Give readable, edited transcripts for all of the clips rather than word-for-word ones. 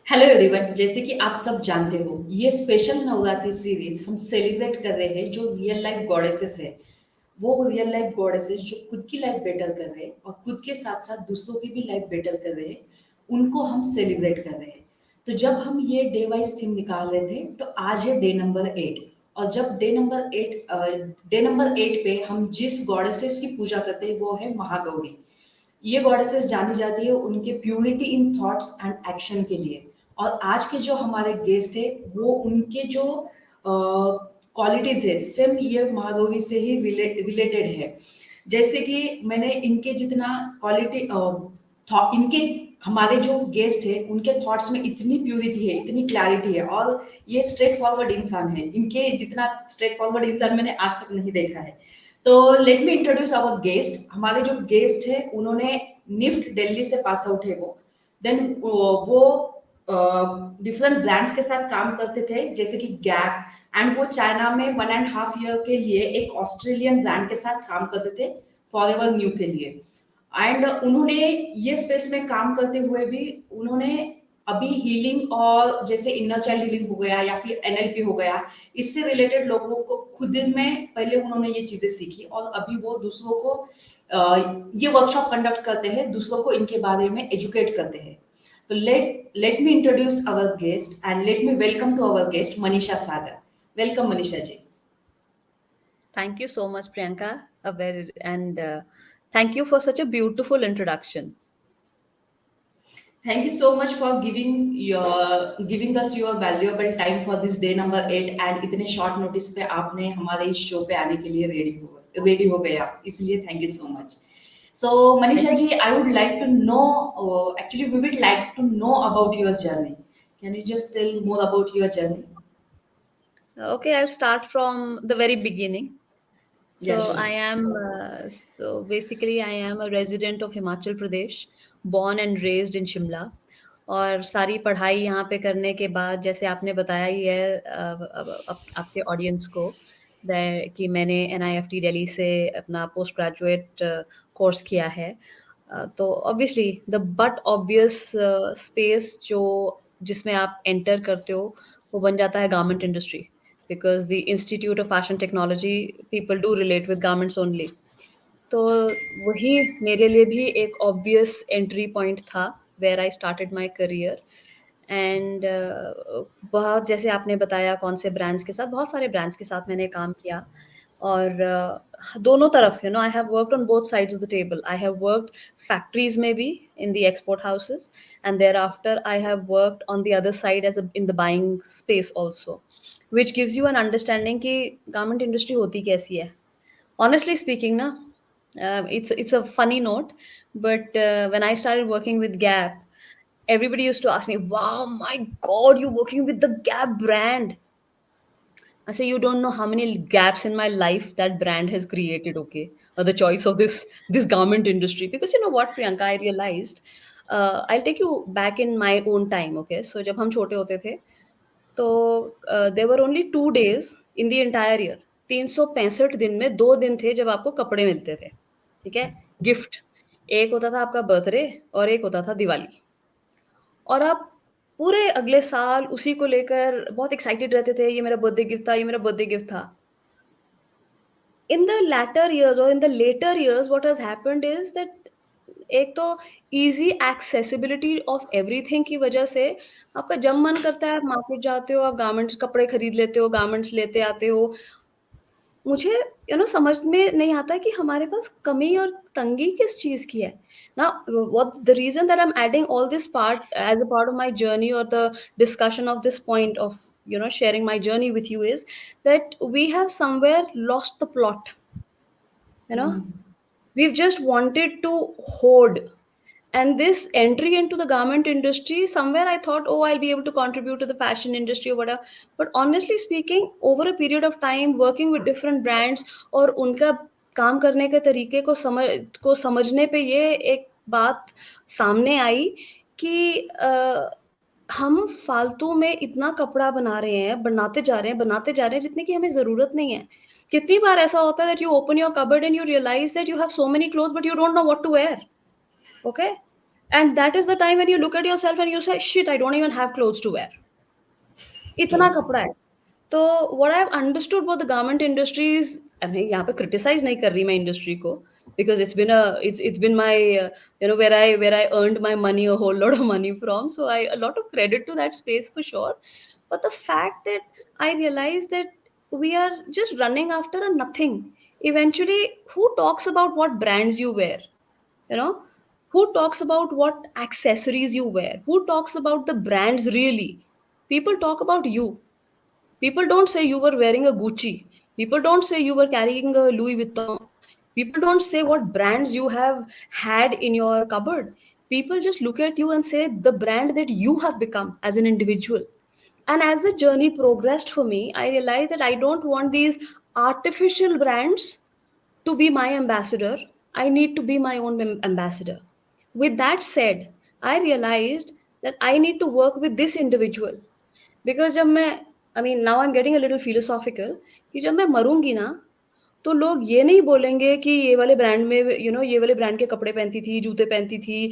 Hello everyone, जैसे कि आप सब जानते हो, ये स्पेशल नवरात्रि सीरीज हम सेलिब्रेट कर रहे हैं जो रियल लाइफ गॉडेसेस है। वो रियल लाइफ गॉडेसेस जो खुद की लाइफ बेटर कर रहे हैं और खुद के साथ साथ दूसरों की भी लाइफ बेटर कर रहे हैं, उनको हम सेलिब्रेट कर रहे हैं। तो जब हम ये डे वाइज थीम निकाल रहे थे, तो आज है डे नंबर 8। और जब डे नंबर 8 पे हम जिस गॉडेसेस की पूजा करते हैं वो है महागौरी। ये गॉडेसेस जानी जाती है उनके purity in thoughts and action के लिए। और आज के जो हमारे गेस्ट है वो उनके जो क्वालिटीज है सेम ये महागौरी से ही रिलेटेड है। जैसे कि मैंने इनके जितना क्वालिटी इनके हमारे जो गेस्ट है उनके थॉट्स में इतनी प्यूरिटी है, इतनी क्लैरिटी है, और ये स्ट्रेट फॉरवर्ड इंसान है। इनके जितना स्ट्रेट फॉरवर्ड इंसान मैंने आज तक नहीं देखा है। तो let me introduce our guest. हमारे जो गेस्ट है उन्होंने निफ्ट दिल्ली से पास आउट है वो। देन वो डिफरेंट ब्रांड्स के साथ काम करते थे जैसे कि गैप। एंड वो चाइना में 1.5 ईयर के लिए एक ऑस्ट्रेलियन ब्रांड के साथ काम करते थे, फॉर एवर न्यू के लिए। एंड उन्होंने ये स्पेस में काम करते हुए भी उन्होंने अभी हीलिंग और जैसे इनर चाइल्ड हीलिंग हो गया या फिर एनएलपी हो गया, इससे रिलेटेड लोगों को खुद में पहले उन्होंने ये चीजें सीखी और अभी वो दूसरों को ये वर्कशॉप कंडक्ट करते हैं, दूसरों को इनके बारे में एजुकेट करते हैं। तो let me introduce our guest and let me welcome to our guest Manisha Sagar. Welcome Manisha ji. Thank you so much, Priyanka. Thank you for such a beautiful introduction. Thank you so much for giving us your valuable time for this day number 8। And इतने short notice पे आपने हमारे इस show पे आने के लिए ready हो गया, इसलिए thank you so much. So I Manisha think, ji, I would like to know, actually we would like to know about your journey. Can you just tell more about your journey? okay, I'll start from the very beginning. Yeah So sure. basically I am a resident of Himachal Pradesh, born and raised in Shimla. और सारी पढ़ाई यहाँ पे करने के बाद जैसे आपने बताया ही है आपके ऑडियंस को कि मैंने NIFT दिल्ली से अपना पोस्ट ग्रेजुएट कोर्स किया है। तो obviously the but obvious space जो जिसमें आप एंटर करते हो वो बन जाता है garment industry, because the Institute of Fashion Technology people do relate with garments only. तो वही मेरे लिए भी एक ऑब्वियस एंट्री पॉइंट था where I started my career. And बहुत जैसे आपने बताया कौन से ब्रांड्स के साथ, बहुत सारे ब्रांड्स के साथ मैंने काम किया। और दोनों तरफ I have worked on both sides of the table. I have worked factories में भी in the export houses, and thereafter I have worked on the other side as in the buying space also, which gives you an understanding कि garment industry होती कैसी है। Honestly speaking, na, it's a funny note, but when I started working with Gap, everybody used to ask me, "Wow, my God, you're working with the Gap brand." I say, "You don't know how many gaps in my life that brand has created." Okay, or the choice of this garment industry, because you know what, Priyanka, I realized. I'll take you back in my own time. Okay, so जब हम छोटे होते थे, तो there were only 2 days in the entire year. 365 दिन में 2 दिन थे जब आपको कपड़े मिलते थे, ठीक है? गिफ्ट, एक होता था आपका बर्थडे और एक होता था दिवाली। और आप पूरे अगले साल उसी को लेकर बहुत एक्साइटेड रहते थे, ये मेरा बर्थडे गिफ्ट था, ये मेरा बर्थडे गिफ्ट था। इन द लैटर ईयर्स और in the later years what has happened is that एक तो ईज़ी एक्सेसिबिलिटी ऑफ एवरीथिंग की वजह से आपका जब मन करता है आप मार्केट जाते हो, आप गारमेंट्स कपड़े खरीद लेते हो, गारमेंट्स लेते आते हो। मुझे समझ में नहीं आता कि हमारे पास कमी और तंगी किस चीज़ की है। ना what the reason that I am adding all this part as a part of my journey और the discussion of this point of sharing my journey with you is that we have somewhere lost the plot. you know we've just wanted to hoard. And this entry into the garment industry, somewhere I thought, oh, I'll be able to contribute to the fashion industry or whatever. But honestly speaking, over a period of time working with different brands और उनका काम करने के तरीके को समझने पे ये एक बात सामने आई कि हम फालतू में इतना कपड़ा बना रहे हैं, बनाते जा रहे हैं जितने की हमें ज़रूरत नहीं है। कितनी बार ऐसा होता है that you open your cupboard and you realize that you have so many clothes but you don't know what to wear. Okay? And that is the time when you look at yourself and you say, shit, I don't even have clothes to wear. इतना True. कपड़ा है. तो what I've understood about the garment industry is, मैं यहाँ पे criticize नहीं कर रही मैं industry को, because it's been my where I earned my money, a whole lot of money from, so I a lot of credit to that space for sure. But the fact that I realized that we are just running after a nothing. Eventually, who talks about what brands you wear? You know, who talks about what accessories you wear? Who talks about the brands really? People talk about you. People don't say you were wearing a Gucci. People don't say you were carrying a Louis Vuitton. People don't say what brands you have had in your cupboard. People just look at you and say the brand that you have become as an individual. And as the journey progressed for me, I realized that I don't want these artificial brands to be my ambassador. I need to be my own ambassador. With that said, I realized that I need to work with this individual. Because जब मैं, I mean now I am getting a little philosophical, कि जब मैं मरूंगी ना, तो लोग ये नहीं बोलेंगे कि ये वाले ब्रांड में ये वाले ब्रांड के कपड़े पहनती थी, जूते पहनती थी,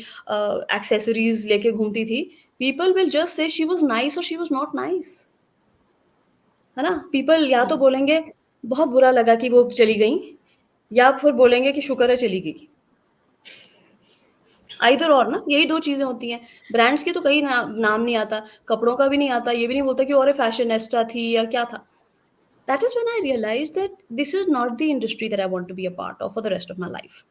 एक्सेसरीज लेके घूमती थी. People will just say she was nice और शी वाज नॉट नाइस. है ना? पीपल या तो True. बोलेंगे बहुत बुरा लगा कि वो चली गई, या फिर बोलेंगे कि शुक्र है चली गई. आइदर और ना, यही दो चीजें होती हैं. ब्रांड्स के तो कई नाम नहीं आता, कपड़ों का भी नहीं आता, ये भी नहीं बोलता कि और फैशनेस्टा थी या क्या था. That is when I realized that this is not the industry that I want to be a part of for the rest of my life.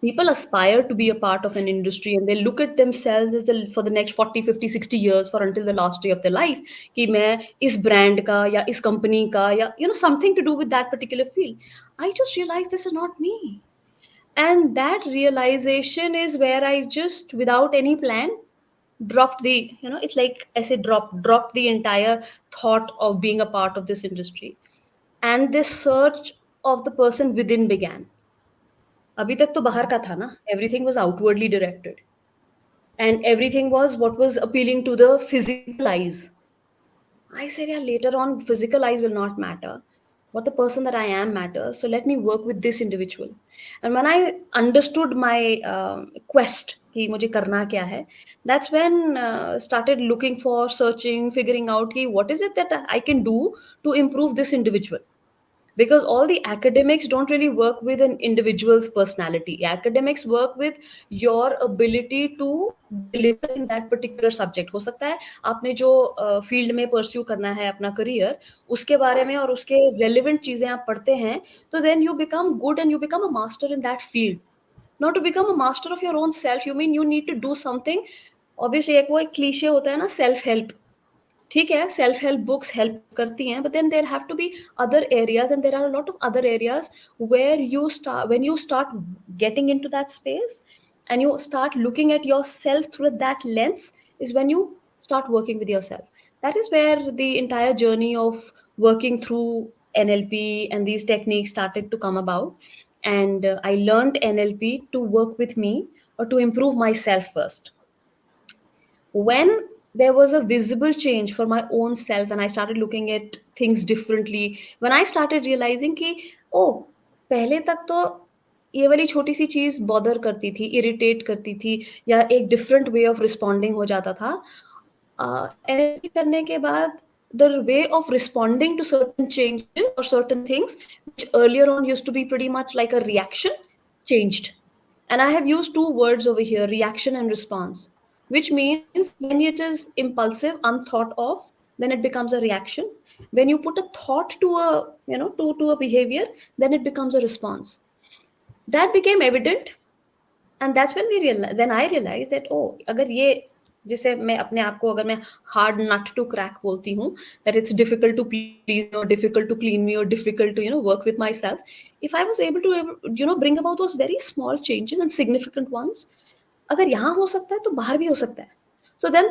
People aspire to be a part of an industry and they look at themselves as for the next 40, 50, 60 years, for until the last day of their life, कि मैं इस brand का या इस company का या something to do with that particular field. I just realized this is not me. And that realization is where I just, without any plan, dropped the, it's like I said, dropped the entire thought of being a part of this industry. And this search of the person within began. अभी तक तो बाहर का था ना, everything was outwardly directed, and everything was what was appealing to the physical eyes. I said, yeah, later on, physical eyes will not matter. What the person that I am matters. So let me work with this individual. And when I understood my quest, कि मुझे करना क्या है, that's when started looking for, searching, figuring out कि what is it that I can do to improve this individual. Because all the academics don't really work with an individual's personality. Academics work with your ability to deliver in that particular subject. हो सकता है आपने जो field में pursue करना है अपना career, उसके बारे में और उसके रेलिवेंट चीजें आप पढ़ते हैं, तो then you become good and you become a master in that field. Not to become a master of your own self, you mean you need to do something. Obviously एक वो एक क्लीशे होता है ना, सेल्फ हेल्प. ठीक है, self help books help करती हैं, but then there have to be other areas, and there are a lot of other areas where you start, when you start getting into that space and you start looking at yourself through that lens, is when you start working with yourself. That is where the entire journey of working through NLP and these techniques started to come about. And I learned NLP to work with me, or to improve myself first. When there was a visible change for my own self and I started looking at things differently, when I started realizing कि oh, पहले तक तो ये वाली छोटी सी चीज bother करती थी, इरिटेट करती थी, या एक डिफरेंट वे ऑफ रिस्पॉन्डिंग हो जाता था. एनएलपी करने के बाद the way of responding to certain changes or certain things which earlier on used to be pretty much like a reaction changed. And I have used two words over here, reaction and response, which means when it is impulsive, unthought of, then it becomes a reaction. When you put a thought to a, to a behavior, then it becomes a response. That became evident. And that's when then I realized that oh, अगर ये, जिसे मैं अपने आप को, अगर मैं hard nut to crack बोलती हूँ, that it's difficult to please me or difficult to clean me or difficult to work with myself, if I was able to bring about those very small changes and significant ones, अगर यहाँ हो सकता है तो बाहर भी हो सकता है. So then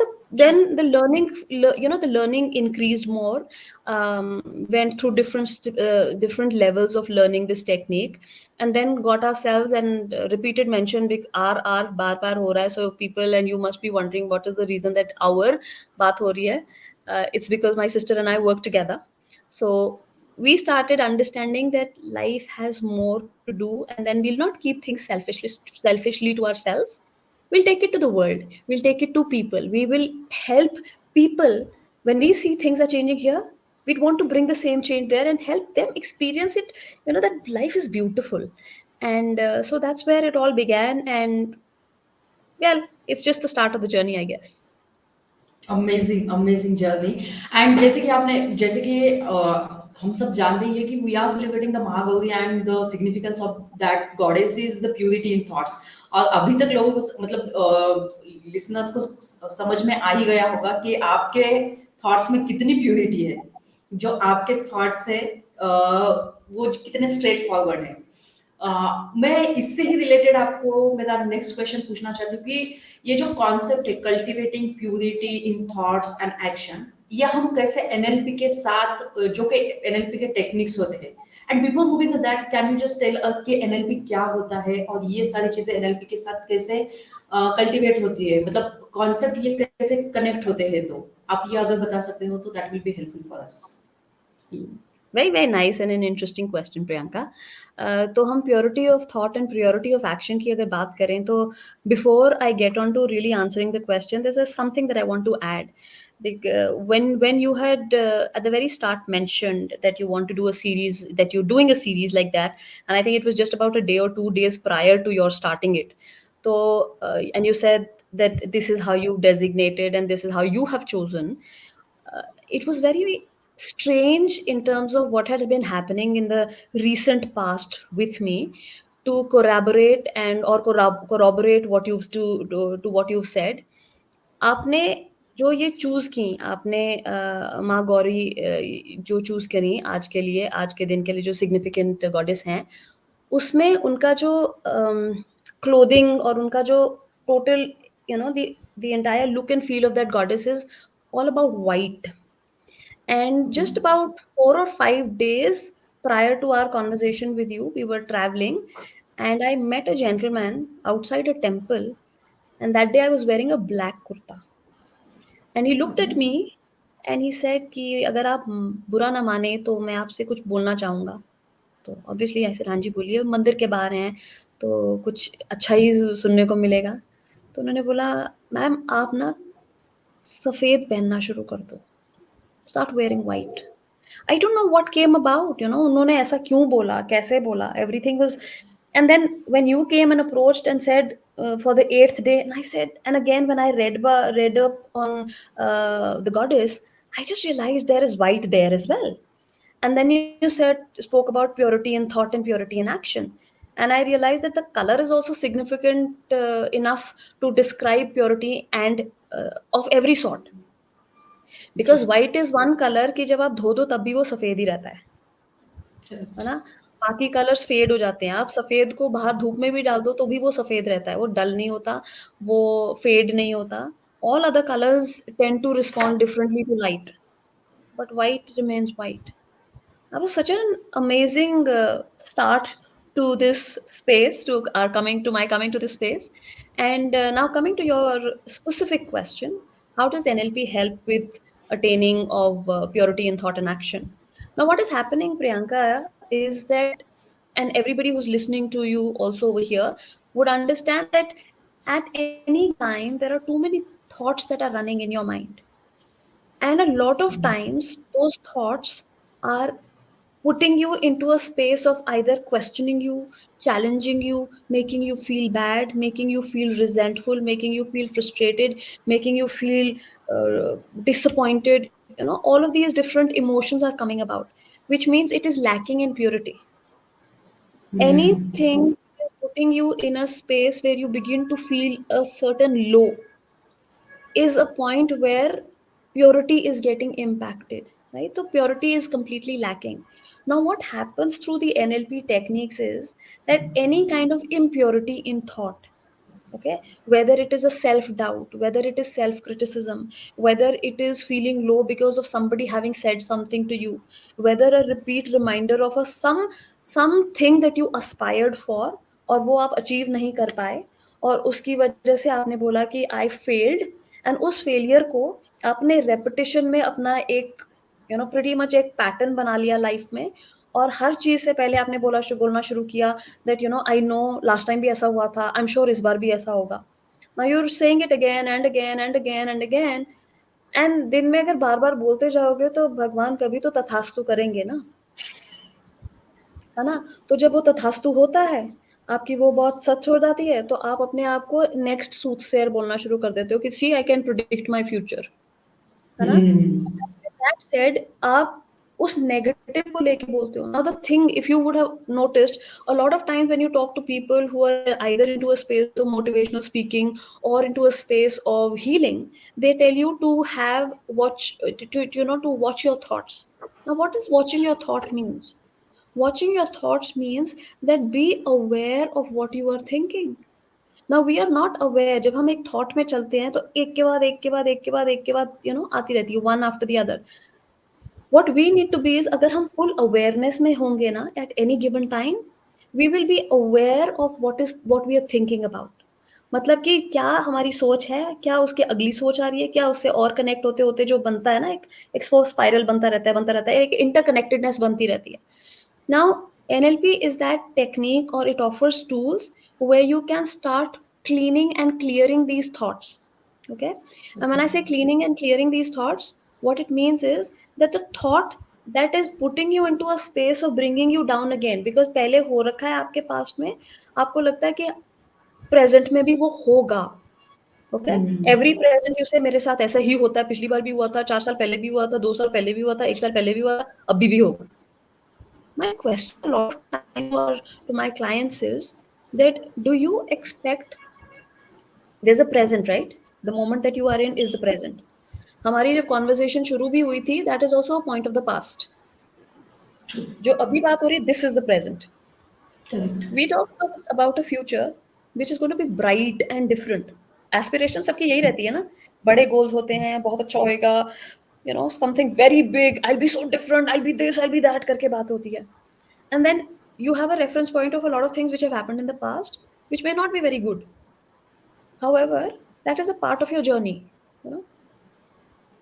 the learning, the learning increased more. Went through different levels of learning this technique, and then got ourselves, and repeated mention R bar ho raha hai. So people, and you must be wondering what is the reason that our baat ho rahi hai. It's because my sister and I work together. So we started understanding that life has more to do, and then we'll not keep things selfishly to ourselves. we'll take it to the world, we'll take it to people, we will help people. When we see things are changing here, we'd want to bring the same change there and help them experience it, that life is beautiful. And so that's where it all began. And well, it's just the start of the journey, I guess. Amazing amazing journey. And जैसे कि आपने जैसे कि हम सब जानते ही है कि we are celebrating the Mahagauri and the significance of that goddess is the purity in thoughts. और अभी तक लोगों को मतलब लिसनर्स को समझ में आ ही गया होगा कि आपके थॉट्स में कितनी प्यूरिटी है। जो आपके थॉट्स है वो कितने स्ट्रेट फॉरवर्ड है। मैं इससे ही रिलेटेड आपको मेरा नेक्स्ट क्वेश्चन पूछना चाहती हूँ कि ये जो कॉन्सेप्ट है cultivating purity in thoughts and action, ये हम कैसे एनएलपी के साथ जो कि एनएलपी के टेक्निक्स होते हैं। And before moving to that can you just tell us कि एनएलपी क्या होता है और ये सारी चीजें एनएलपी के साथ कैसे कल्टीवेट होती है, मतलब कॉन्सेप्ट ये कैसे कनेक्ट होते हैं। तो आप ये अगर बता सकते हो तो that will be helpful for us. Very very nice and an interesting question, Priyanka. तो हम purity of thought and purity of action की अगर बात करें, तो before I get on to really answering the question, this is something that I want to add. When you had at the very start mentioned that you want to do a series, that you're doing a series like that, and I think it was just about a day or 2 days prior to your starting it. So and you said that this is how you designated and this is how you have chosen. It was very strange in terms of what had been happening in the recent past with me, to corroborate and or corroborate what to what you've said. आपने जो ये choose की, आपने माँ गौरी जो choose करी आज के लिए, आज के दिन के लिए, जो सिग्निफिकेंट गॉडेस हैं, उसमें उनका जो क्लोथिंग और उनका जो total, the entire look and feel of that goddess is all about white. And just about 4 or 5 days prior to our conversation with you, we were traveling, and I met a gentleman outside a temple. And that day I was wearing a black kurta. And he looked okay. at me and he said कि अगर आप बुरा ना माने तो मैं आपसे कुछ बोलना चाहूँगा. तो ऑब्वियसली ऐसे, हाँ जी बोलिए, मंदिर के बाहर हैं तो कुछ अच्छा ही सुनने को मिलेगा. तो उन्होंने बोला, मैम आप ना सफ़ेद पहनना शुरू कर दो, start wearing white. I don't know what came about, उन्होंने ऐसा क्यों बोला, कैसे बोला, everything was. And then when you came and approached and said for the 8th day, and I said, and again when I read up on the goddess, I just realized there is white there as well. And then you spoke about purity in thought and purity in action. And I realized that the color is also significant enough to describe purity and of every sort. जी। Because white is one colour कि जब आप धो दो तब भी वो सफेद ही रहता है करेक्ट। ना. बाकी कलर्स फेड हो जाते हैं, आप सफेद को बाहर धूप में भी डाल दो तो भी वो सफेद रहता है, वो डल नहीं होता, वो फेड नहीं होता. All other colours tend to respond differently to light, but white remains white. That was such an amazing start to this space, to our coming to this space. And now coming to your specific question, how does NLP help with attaining of purity in thought and action? Now, what is happening, Priyanka, is that, and everybody who's listening to you also over here would understand that at any time there are too many thoughts that are running in your mind, and a lot of times those thoughts are putting you into a space of either questioning you, challenging you, making you feel bad, making you feel resentful, making you feel frustrated, making you feel disappointed. All of these different emotions are coming about, which means it is lacking in purity. Anything that is putting you in a space where you begin to feel a certain low is a point where purity is getting impacted, right? So purity is completely lacking. Now what happens through the NLP techniques is that any kind of impurity in thought, okay, whether it is a self doubt, whether it is self criticism, whether it is feeling low because of somebody having said something to you, whether a repeat reminder of a something that you aspired for और वो आप achieve नहीं कर पाए, और उसकी वजह से आपने बोला कि आई फेल्ड, एंड उस फेलियर को आपने रेपिटेशन में अपना एक प्रीटी मच एक पैटर्न बना लिया लाइफ में. और हर चीज से पहले आपने बोलना शुरू किया that I know last time भी ऐसा हुआ था, आई एम श्योर इस बार भी ऐसा होगा. Now you're saying it again and again and again and again, and दिन में अगर बार बार बोलते जाओगे तो भगवान कभी तो तथास्तु करेंगे ना, है ना? तो जब वो तथास्तु होता है, आपकी वो बहुत सच हो जाती है, तो आप अपने आप को नेक्स्ट सूटसेयर बोलना शुरू कर देते हो कि see I can predict my future, है ना? हम्म दैट सेड, आप उस नेगेटिव को लेके बोलते हो। Now the thing, if you would have noticed, a lot of times when you talk to people who are either into a space of motivational speaking or into a space of healing, they tell you to have watch to watch your thoughts. Now what does watching your thought means? Watching your thoughts means that be aware of what you are thinking. Now we are not aware, जब हम एक thought में चलते हैं तो एक के बाद एक के बाद एक के बाद एक के बाद आती रहती है, one after the other. What we need to be is, अगर हम फुल अवेयरनेस में होंगे ना at any given time, we will be aware of what we are thinking about. मतलब कि क्या हमारी सोच है, क्या उसके अगली सोच आ रही है, क्या उससे और कनेक्ट होते होते जो बनता है ना, एक स्पाइरल बनता रहता है, एक इंटरकनेक्टेडनेस बनती रहती है। Now, NLP is that technique, or it offers tools where you can start cleaning and clearing these thoughts. Okay. And when I say cleaning and clearing these thoughts, what it means is that the thought that is putting you into a space of bringing you down again, because पहले हो रखा है आपके past में, आपको लगता है कि प्रेजेंट में भी वो होगा। ओके, एवरी प्रेजेंट यू से मेरे साथ ऐसा ही होता है, पिछली बार भी हुआ था, 4 साल पहले भी हुआ था, 2 साल पहले भी हुआ था, 1 साल पहले भी हुआ था, अभी भी होगा। My question a lot of time or to my clients is that, do you expect, there's a present, right? The moment that you are in is the present. हमारी जब कॉन्वर्सेशन शुरू भी हुई थी, that is also a point of the past. जो अभी बात हो रही है, this is the present. Correct we talk about a future which is going to be bright and different. Aspiration सबकी यही रहती है ना, बड़े गोल्स होते हैं, बहुत अच्छा होएगा, something very big, I be so different, I be this, I be that करके बात होती है। And then you have a reference point of a lot of things which have happened in the past, which may not be very good. However, that is a part of your journey. You know,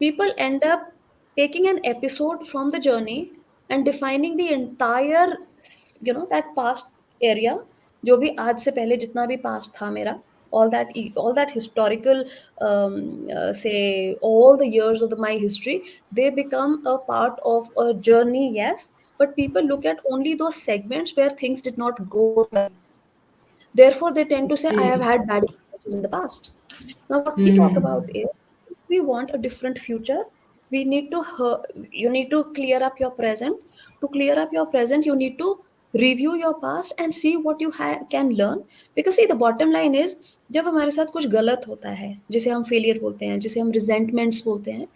people end up taking an episode from the journey and defining the entire, that past area, जो भी आज से पहले जितना भी past था मेरा, all that historical, say all the years of my history, they become a part of a journey, yes, but people look at only those segments where things did not go well. Therefore, they tend to say, I have had bad experiences in the past. Now, what we talk about is, if we want a different future, we need to, you need to clear up your present. To clear up your present, you need to review your past and see what you can learn. Because see, the bottom line is, जब हमारे साथ कुछ गलत होता है, जिसे हम failure बोलते हैं, जिसे हम रिजेंटमेंट्स बोलते हैं,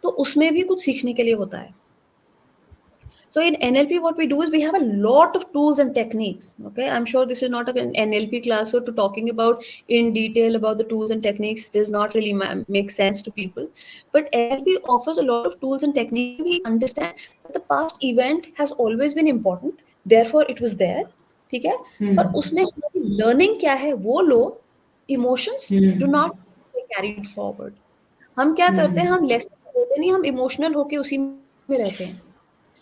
तो उसमें भी कुछ सीखने के लिए होता है। So in NLP, what we do is we have a lot of tools and techniques. Okay, I'm sure this is not an NLP class, so to talking about in detail about the tools and techniques does not really make sense to people. But NLP offers a lot of tools and techniques. We understand that the past event has always been important, therefore it was there. ठीक है, पर उसमें हमारी learning क्या है वो लो, emotions do not get carried forward. हम क्या करते हैं, हम लेसन होते नहीं, हम इमोशनल होके उसी में रहते हैं।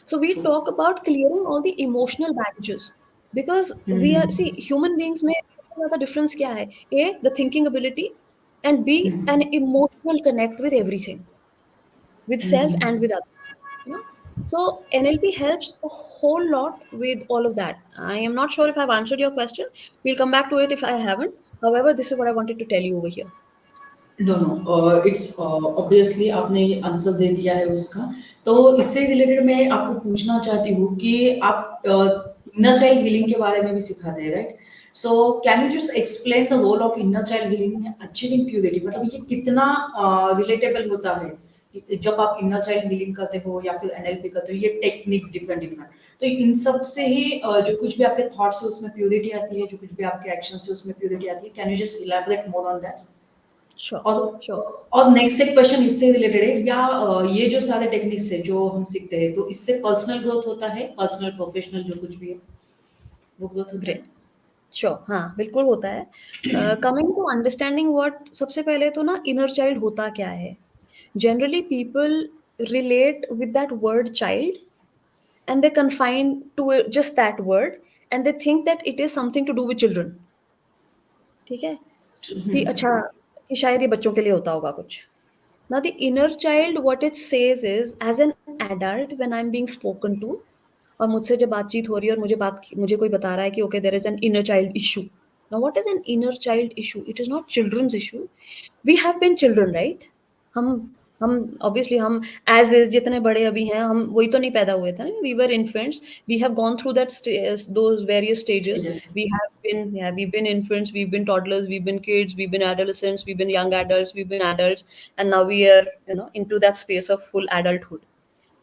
So we talk about clearing all the emotional baggages, because we are, see, human beings में सबसे ज़्यादा difference क्या है? A, the thinking ability, and B, an emotional connect with everything, with self and with others. You know? So NLP helps a whole lot with all of that. I am not sure if I've answered your question. We'll come back to it if I haven't. However, this is what I wanted to tell you over here. No no it's obviously आपने answer दे दिया है उसका। तो इससे related मैं आपको पूछना चाहती हूँ कि आप इनर चाइल्ड हीलिंग के बारे में भी सिखाते हैं, right? So can you just explain the role of inner child healing in achieving purity? मतलब ये कितना रिलेटेबल होता है जब आप इनर चाइल्ड हीलिंग करते हो या फिर एनएलपी करते हो, ये टेक्निक्स डिफरेंट डिफरेंट, तो इन सब से ही जो कुछ भी आपके थॉट्स है उसमें प्योरिटी आती है, जो कुछ भी आपके एक्शन है उसमें प्योरिटी आती है। Can you just elaborate more on that? Sure, और sure. नेक्स्ट एक क्वेश्चन इससे रिलेटेड है, या ये जो सारे टेक्निक्स है जो हम सीखते हैं, तो इससे पर्सनल ग्रोथ होता है, पर्सनल प्रोफेशनल जो कुछ भी है वो ग्रोथ होता है? Great. श्योर, हाँ, बिल्कुल होता है। कमिंग टू अंडरस्टैंडिंग व्हाट, सबसे पहले तो ना इनर चाइल्ड होता क्या है? Generally people relate with that word child and they confine to just that word and they think that it is something to do with children. ठीक है, कि अच्छा, कि शायद ये बच्चों के लिए होता होगा कुछ। Now the inner child, what it says is, as an adult, when I'm being spoken to, और मुझसे जब बातचीत हो रही है और मुझे कोई बता रहा है कि okay there is an inner child issue. Now what is an inner child issue? It is not children's issue. We have been children, right? हम हम obviously हम as is जितने बड़े अभी हैं हम वही तो नहीं पैदा हुए थे ना. We were infants. We have gone through those various stages. stages. We've been infants, we've been toddlers, we've been kids, we've been adolescents, we've been young adults, we've been adults, and now we are, into that space of full adulthood,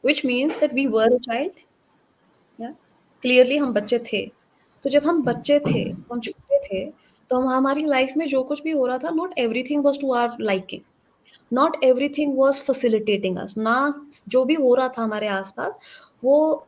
which means that we were a child. Yeah, clearly हम बच्चे थे. तो जब हम बच्चे थे, हम छोटे थे, तो हम हमारी लाइफ में जो कुछ भी हो रहा था, not everything was to our liking. Not everything was facilitating us ना. जो भी हो रहा था हमारे आसपास, वो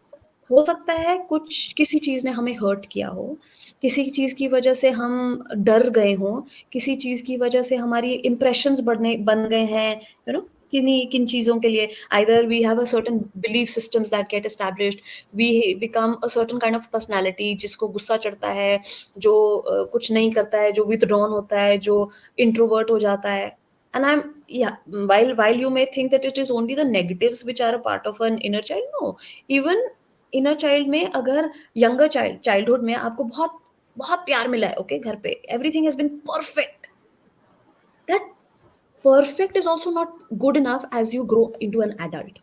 हो सकता है कुछ किसी चीज ने हमें हर्ट किया हो, किसी चीज की वजह से हम डर गए हों, किसी चीज की वजह से हमारी इंप्रेशंस बन गए हैं, किन्हीं किन चीजों के लिए. Either we have a certain belief systems that get established, we become a certain kind of personality जिसको गुस्सा चढ़ता है, जो कुछ नहीं करता है, जो विथड्रॉन होता है, जो इंट्रोवर्ट हो जाता है. And I'm yeah, while you may think that it is only the negatives which are a part of an inner child, no. Even inner child में अगर younger childhood में आपको बहुत बहुत प्यार मिला है, okay, घर पे everything has been perfect, that perfect is also not good enough as you grow into an adult.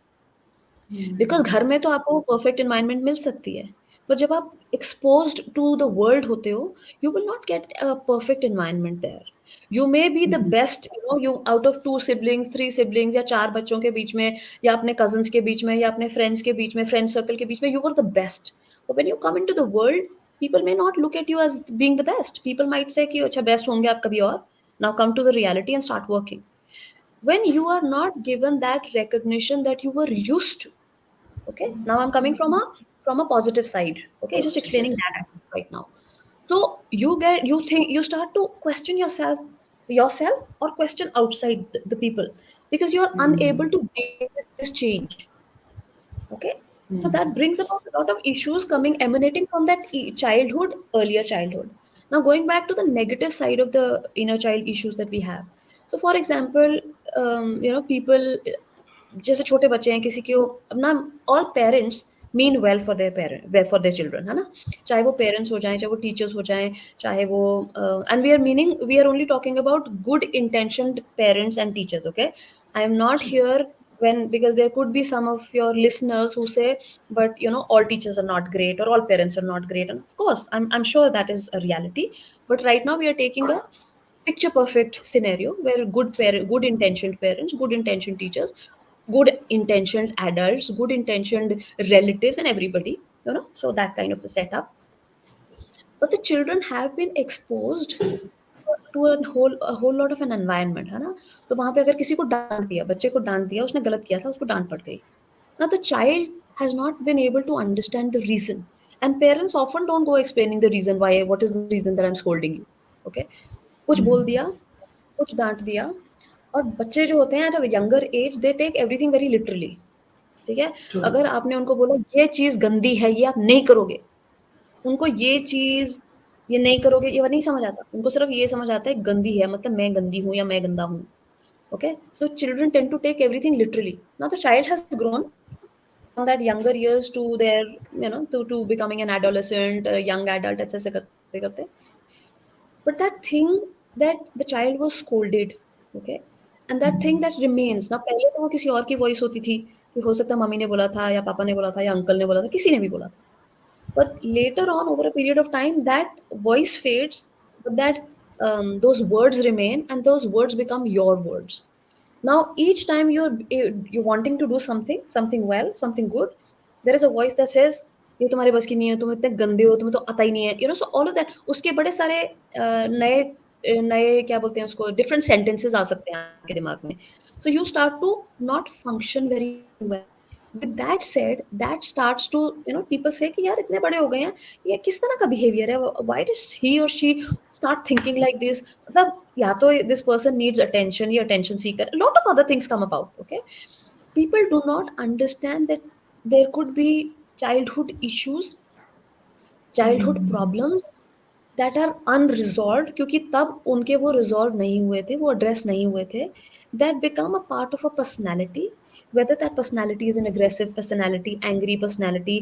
Because घर में तो आपको परफेक्ट एनवायरनमेंट मिल सकती है, पर जब आप एक्सपोज्ड टू द वर्ल्ड होते हो, you will not get a perfect environment there. You may be the best, you out of 2 siblings, 3 siblings या 4 बच्चों के बीच में, या अपने कज़िन्स के बीच में, या अपने फ्रेंड्स के बीच में, फ्रेंड सर्कल के बीच में, you were the best. But when you come into the world, people may not look at you as being the best. People might say कि अच्छा बेस्ट होंगे आप कभी और. Now come to the reality and start working. When you are not given that recognition that you were used to. Okay, now I'm coming from a positive side. Okay, just Positive explaining side. that aspect right now. So you start to question yourself, or question outside the people, because you're unable to deal with this change. Okay, so that brings about a lot of issues coming emanating from that childhood, earlier childhood. Now going back to the negative side of the inner child issues that we have. So for example, people, जैसे छोटे बच्चे हैं किसी को अपना, all parents mean well for their for their children, है ना. चाहे वो पेरेंट्स हो जाएं, चाहे वो टीचर्स हो जाएं, चाहे वो, and we are only talking about good intentioned parents and teachers. Okay, I am not here when, because there could be some of your listeners who say, but all teachers are not great, or all parents are not great, and of course I'm sure that is a reality. But right now we are taking a picture perfect scenario where good intentioned parents, good intentioned teachers, good intentioned adults, good intentioned relatives, and everybody, so that kind of a setup. But the children have been exposed to a whole lot of an environment, है ना. तो वहां पे अगर किसी को डांट दिया, बच्चे को डांट दिया, उसने गलत किया था, उसको डांट पड़ गई. Now the child has not been able to understand the reason, and parents often don't go explaining the reason why, what is the reason that I'm scolding you. Okay, कुछ बोल दिया, कुछ डांट दिया, और बच्चे जो होते हैं at a younger age, they take everything very literally. ठीक है, True. अगर आपने उनको बोला ये चीज गंदी है, ये आप नहीं करोगे, उनको ये चीज, ये नहीं करोगे, ये नहीं समझ आता. उनको सिर्फ ये समझ आता है गंदी है मतलब मैं गंदी हूँ या मैं गंदा हूँ. Okay, so children tend to take everything literally. Now the child has grown from that younger years to their, to becoming an adolescent, a young adult, ऐसे करते करते. But that thing that the child was scolded, okay, and that thing that remains. Now पहले तो वो किसी और की voice होती थी, कि हो सकता है मम्मी ने बोला था, या पापा ने बोला था, या अंकल ने बोला था, किसी ने भी बोला था. But later on, over a period of time, that voice fades, but that, those words remain, and those words become your words. Now, each time you're wanting to do something well, something good, there is a voice that says, "ये तुम्हारे बस की नहीं है, तुम इतने गंदे हो, तुम्हें तो आता ही नहीं है." So all of that. उसके बड़े सारे नए नए क्या बोलते हैं उसको, different sentences आ सकते हैं आपके दिमाग में. So you start to not function very well. With that said, that starts to, people say कि यार इतने बड़े हो गए हैं, ये किस तरह का बिहेवियर है, why does he or she start thinking like this. मतलब या तो this person needs attention, ये attention seeker, a lot of other things come about. Okay, people do not understand that there could be childhood issues, childhood problems that are unresolved, क्योंकि तब उनके वो resolve नहीं हुए थे, वो address नहीं हुए थे, that become a part of a personality, whether that personality is an aggressive personality, angry personality,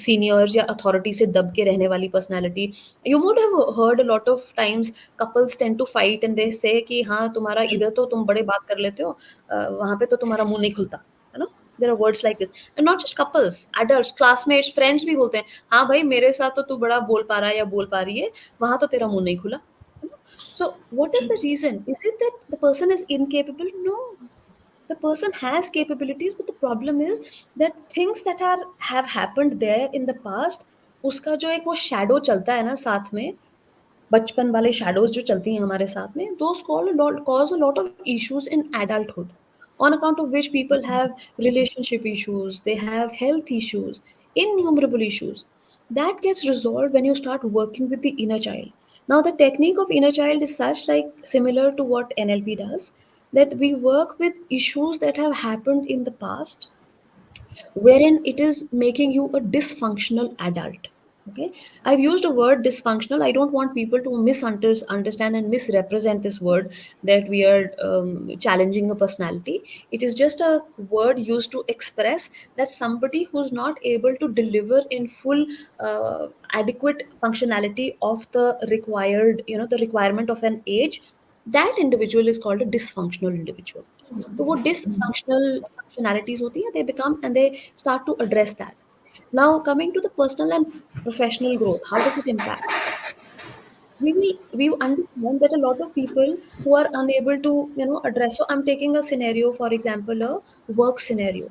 seniors या authority से दब के रहने वाली personality. You would have heard a lot of times couples tend to fight and they say कि हाँ तुम्हारा इधर तो तुम बड़े बात कर लेते हो, वहाँ पे तो तुम्हारा मुंह नहीं खुलता, है ना? There are words like this, and not just couples, adults, classmates, friends भी बोलते हैं, हाँ भाई मेरे साथ तो तू बड़ा बोल पा रहा है या बोल पा रही है, वहां तो तेरा मुंह नहीं खुला, है ना? So what is the reason? Is it that the person is incapable? No, the person has capabilities, but the problem is that things that are have happened there in the past, उसका जो एक वो shadow चलता है ना साथ में, बचपन वाले शैडोज जो चलती हैं हमारे साथ में, those cause a lot of issues in adulthood, on account of which people have relationship issues, they have health issues, innumerable issues. That gets resolved when you start working with the inner child. Now the technique of inner child is such, like similar to what NLP does, that we work with issues that have happened in the past, wherein it is making you a dysfunctional adult. Okay, I've used a word dysfunctional. I don't want people to misunderstand and misrepresent this word, that we are challenging a personality. It is just a word used to express that somebody who's not able to deliver in full adequate functionality of the required, the requirement of an age, that individual is called a dysfunctional individual. तो वो dysfunctional functionalities होती हैं, they become and they start to address that. Now coming to the personal and professional growth, how does it impact? We understand that a lot of people who are unable to address. So I'm taking a scenario, for example, a work scenario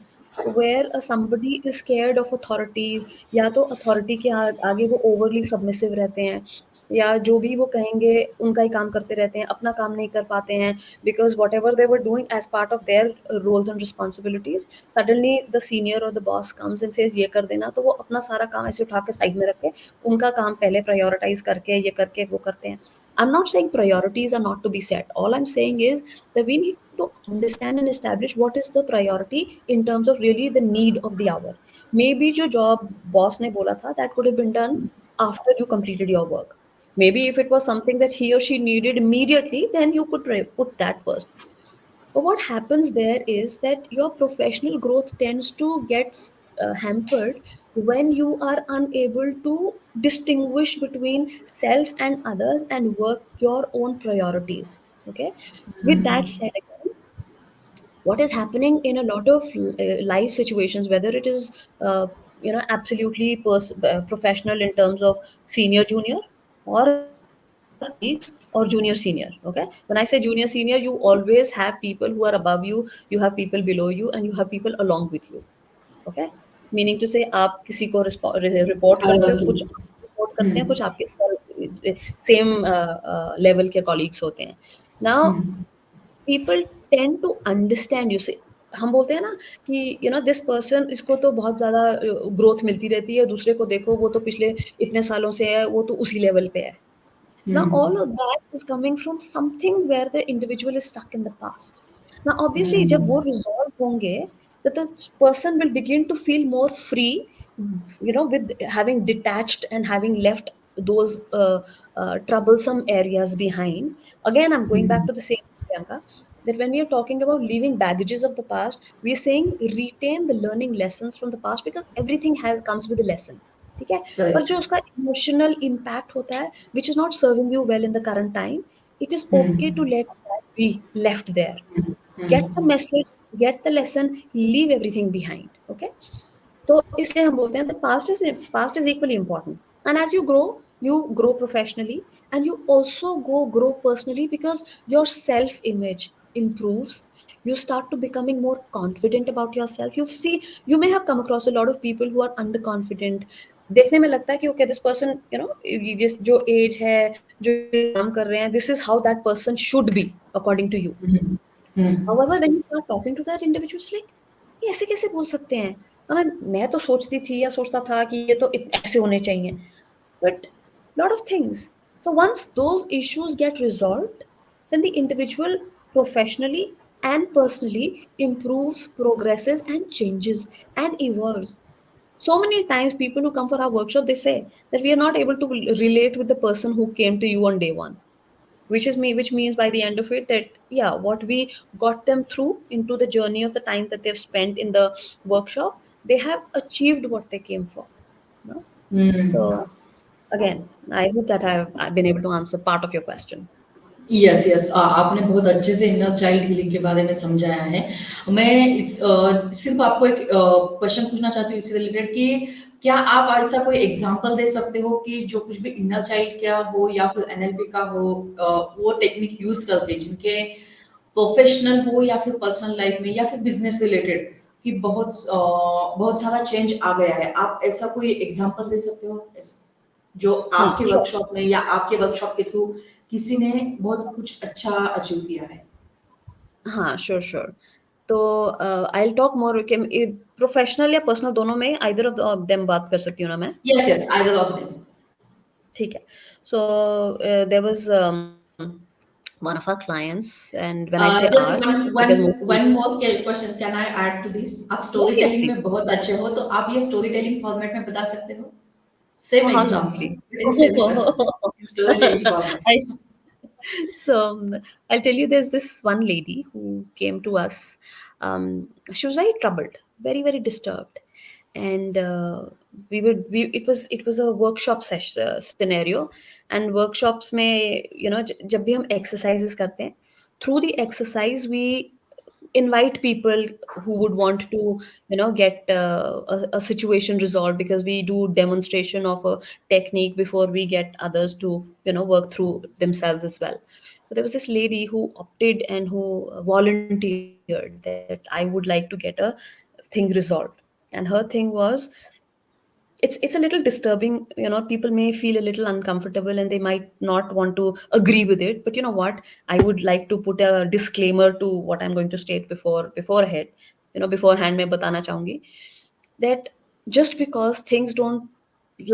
where somebody is scared of authorities, या तो authority के आगे वो overly submissive रहते हैं, या जो भी वो कहेंगे उनका ही काम करते रहते हैं, अपना काम नहीं कर पाते हैं, because whatever they were doing as part of their roles and responsibilities, suddenly the senior or the boss comes and says ये कर देना, तो वो अपना सारा काम ऐसे उठा के साइड में रख के उनका काम पहले प्रायोरिटाइज करके ये करके वो करते हैं. I'm not saying priorities are not to be set. All I'm saying is that we need to understand and establish what is the priority in terms of really the need of the hour. Maybe जो job boss ने बोला था, that could have been done after you completed your work. Maybe if it was something that he or she needed immediately, then you could put that first. But what happens there is that your professional growth tends to get hampered when you are unable to distinguish between self and others and work your own priorities. Okay. With that said, again, what is happening in a lot of life situations, whether it is absolutely professional in terms of senior junior, or colleagues, or junior senior. Okay, when I say junior senior, you always have people who are above you have people below you, and you have people along with you. Okay, meaning to say आप किसी को report करते हो, कुछ report करते हैं, कुछ आपके सेम लेवल के कॉलीग्स होते हैं. Now people tend to understand you say. हम बोलते हैं ना कि दिस पर्सन, इसको तो बहुत ज्यादा ग्रोथ मिलती रहती है, दूसरे को देखो वो तो पिछले इतने सालों से है, वो तो उसी लेवल पे है. Now, all of that is coming from something where the individual is stuck in the past. Now, obviously, जब वो resolve होंगे, that the person will begin to feel more free, with having detached and having left those troublesome areas behind. Again, I'm going back to the same, Priyanka, that when we are talking about leaving baggages of the past, we're saying retain the learning lessons from the past, because everything has comes with a lesson. ठीक है, पर correct. जो उसका emotional impact होता है, which is not serving you well in the current time, it is okay to let that be left there. Get the message, get the lesson, leave everything behind. Okay, तो इसलिए हम बोलते हैं the past is equally important. And as you grow professionally, and you also grow personally, because your self image improves. You start to becoming more confident about yourself. You may have come across a lot of people who are underconfident. देखने में लगता है कि okay, this person, ये जिस जो as है, जो ये काम कर रहे हैं, this is how that person should be according to you. However, when you start talking to that individual, it's like, ये ऐसे कैसे बोल सकते हैं? मैं तो सोचती थी या सोचता था कि ये तो ऐसे होने चाहिए. But lot of things. So once those issues get resolved, then the individual professionally and personally improves, progresses, and changes and evolves. So many times people who come for our workshop, they say that we are not able to relate with the person who came to you on day one, which means by the end of it that yeah, what we got them through into the journey of the time that they've spent in the workshop, they have achieved what they came for, you know? So again, I hope that I've been able to answer part of your question. Yes yes, आपने बहुत अच्छे से inner child healing के बारे में समझाया है। मैं सिर्फ आपको एक क्वेश्चन पूछना चाहती हूँ इससे रिलेटेड कि क्या आप ऐसा कोई एग्जांपल दे सकते हो कि जो कुछ भी इनर चाइल्ड का हो या फिर एनएलपी का हो, वो टेक्निक यूज करके जिनके प्रोफेशनल हो या फिर पर्सनल लाइफ में या फिर बिजनेस रिलेटेड कि बहुत सारा चेंज आ गया है, आप ऐसा कोई एग्जांपल दे सकते हो जो आपके Sure. वर्कशॉप में या आपके वर्कशॉप के थ्रू किसी ने बहुत कुछ अच्छा अचीव किया है? हाँ, श्योर श्योर। तो आई विल टॉक मोर कि प्रोफेशनल या पर्सनल दोनों में आइदर ऑफ देम बात कर सकती हूँ ना मैं? Yes yes, either of them. ठीक है। So there was one of our clients, and when I say just our, one one because mostly, one more question can I add to this? आप story yes, yes, telling please. में बहुत अच्छे हो, तो आप ये स्टोरी टेलिंग फॉर्मेट में बता सकते हो? Same Oh, how example lovely. But instead of in story telling format. I, so I'll tell you, there's this one lady who came to us. She was very troubled, very, very disturbed. And it was a workshop scenario. And workshops में, जब भी हम exercises करते हैं, through the exercise we invite people who would want to get a situation resolved, because we do demonstration of a technique before we get others to work through themselves as well. So there was this lady who opted and who volunteered that I would like to get a thing resolved. And her thing was, it's a little disturbing, people may feel a little uncomfortable and they might not want to agree with it, but you know what, I would like to put a disclaimer to what I'm going to state beforehand. Beforehand मैं बताना चाहूंगी that just because things don't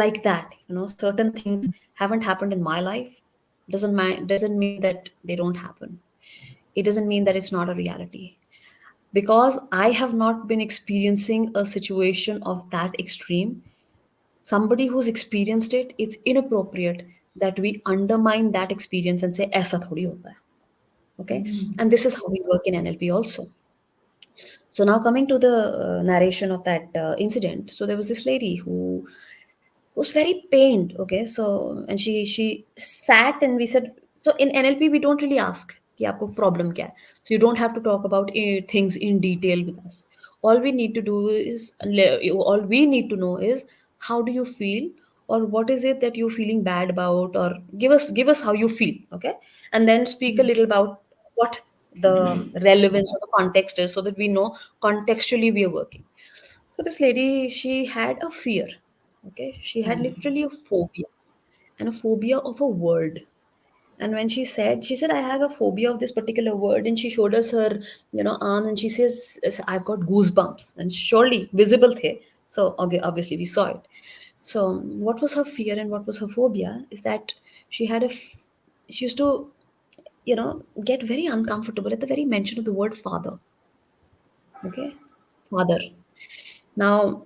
like that, certain things haven't happened in my life, doesn't mean that they don't happen. It doesn't mean that it's not a reality. Because I have not been experiencing a situation of that extreme, somebody who's experienced it, it's inappropriate that we undermine that experience and say aisa thodi hota hai. Okay, and this is how we work in NLP also. So now coming to the narration of that incident. So there was this lady who was very pained. Okay, so and she sat and we said, so in NLP we don't really ask कि आपको problem क्या है. So you don't have to talk about things in detail with us. All we need to know is how do you feel, or what is it that you're feeling bad about, or give us how you feel. Okay, and then speak a little about what the relevance or the context is, so that we know contextually we are working. So this lady, she had a fear. Okay, she had literally a phobia, and a phobia of a word. And when she said, I have a phobia of this particular word, and she showed us her, arm, and she says, I've got goosebumps, and surely visible there. So obviously we saw it. So what was her fear and what was her phobia is that she had she used to, get very uncomfortable at the very mention of the word father. Okay, father. Now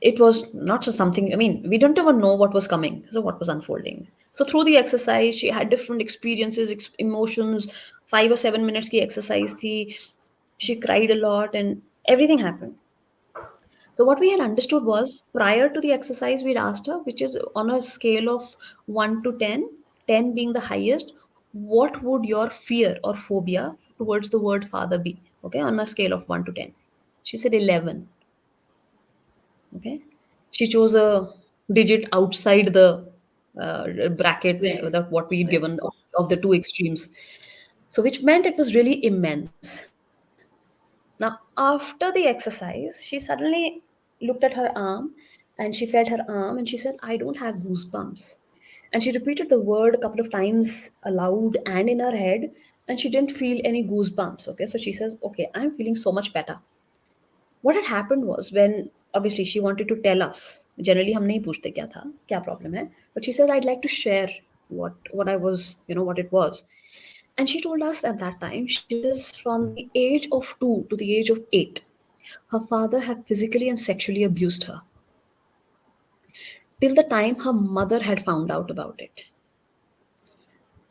it was not just something, I mean, we don't even know what was coming, so what was unfolding. So through the exercise she had different experiences, emotions. 5 or 7 minutes ki exercise thi. She cried a lot and everything happened. So what we had understood was, prior to the exercise we'd asked her, which is on a scale of 1 to 10, 10 being the highest, what would your fear or phobia towards the word father be? Okay, on a scale of 1 to 10, she said 11. Okay, she chose a digit outside the bracket same that what we'd same. given of the two extremes. So which meant it was really immense. Now after the exercise, she suddenly looked at her arm, and she felt her arm, and she said, I don't have goosebumps. And she repeated the word a couple of times aloud and in her head, and she didn't feel any goosebumps. Okay, so she says, okay, I'm feeling so much better. What had happened was, when obviously she wanted to tell us, generally हम नहीं पूछते क्या था, क्या problem है, but she said, I'd like to share what I was, what it was. And she told us at that time, she says, from the age of 2 to the age of 8, Her father had physically and sexually abused her till the time her mother had found out about it.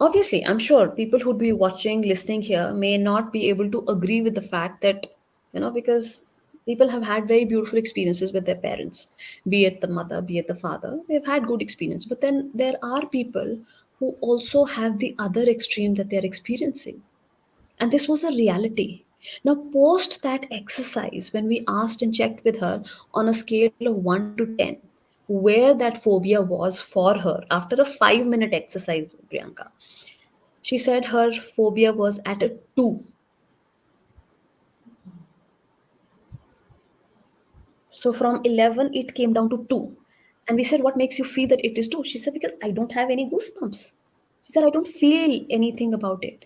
Obviously, I'm sure people who'd be watching, listening here may not be able to agree with the fact that, because people have had very beautiful experiences with their parents, be it the mother, be it the father, they've had good experience. But then there are people who also have the other extreme that they're experiencing. And this was a reality. Now, post that exercise, when we asked and checked with her on a scale of 1 to 10, where that phobia was for her after a 5-minute exercise, Priyanka, she said her phobia was at a 2. So from 11, it came down to 2. And we said, what makes you feel that it is 2? She said, because I don't have any goosebumps. She said, I don't feel anything about it.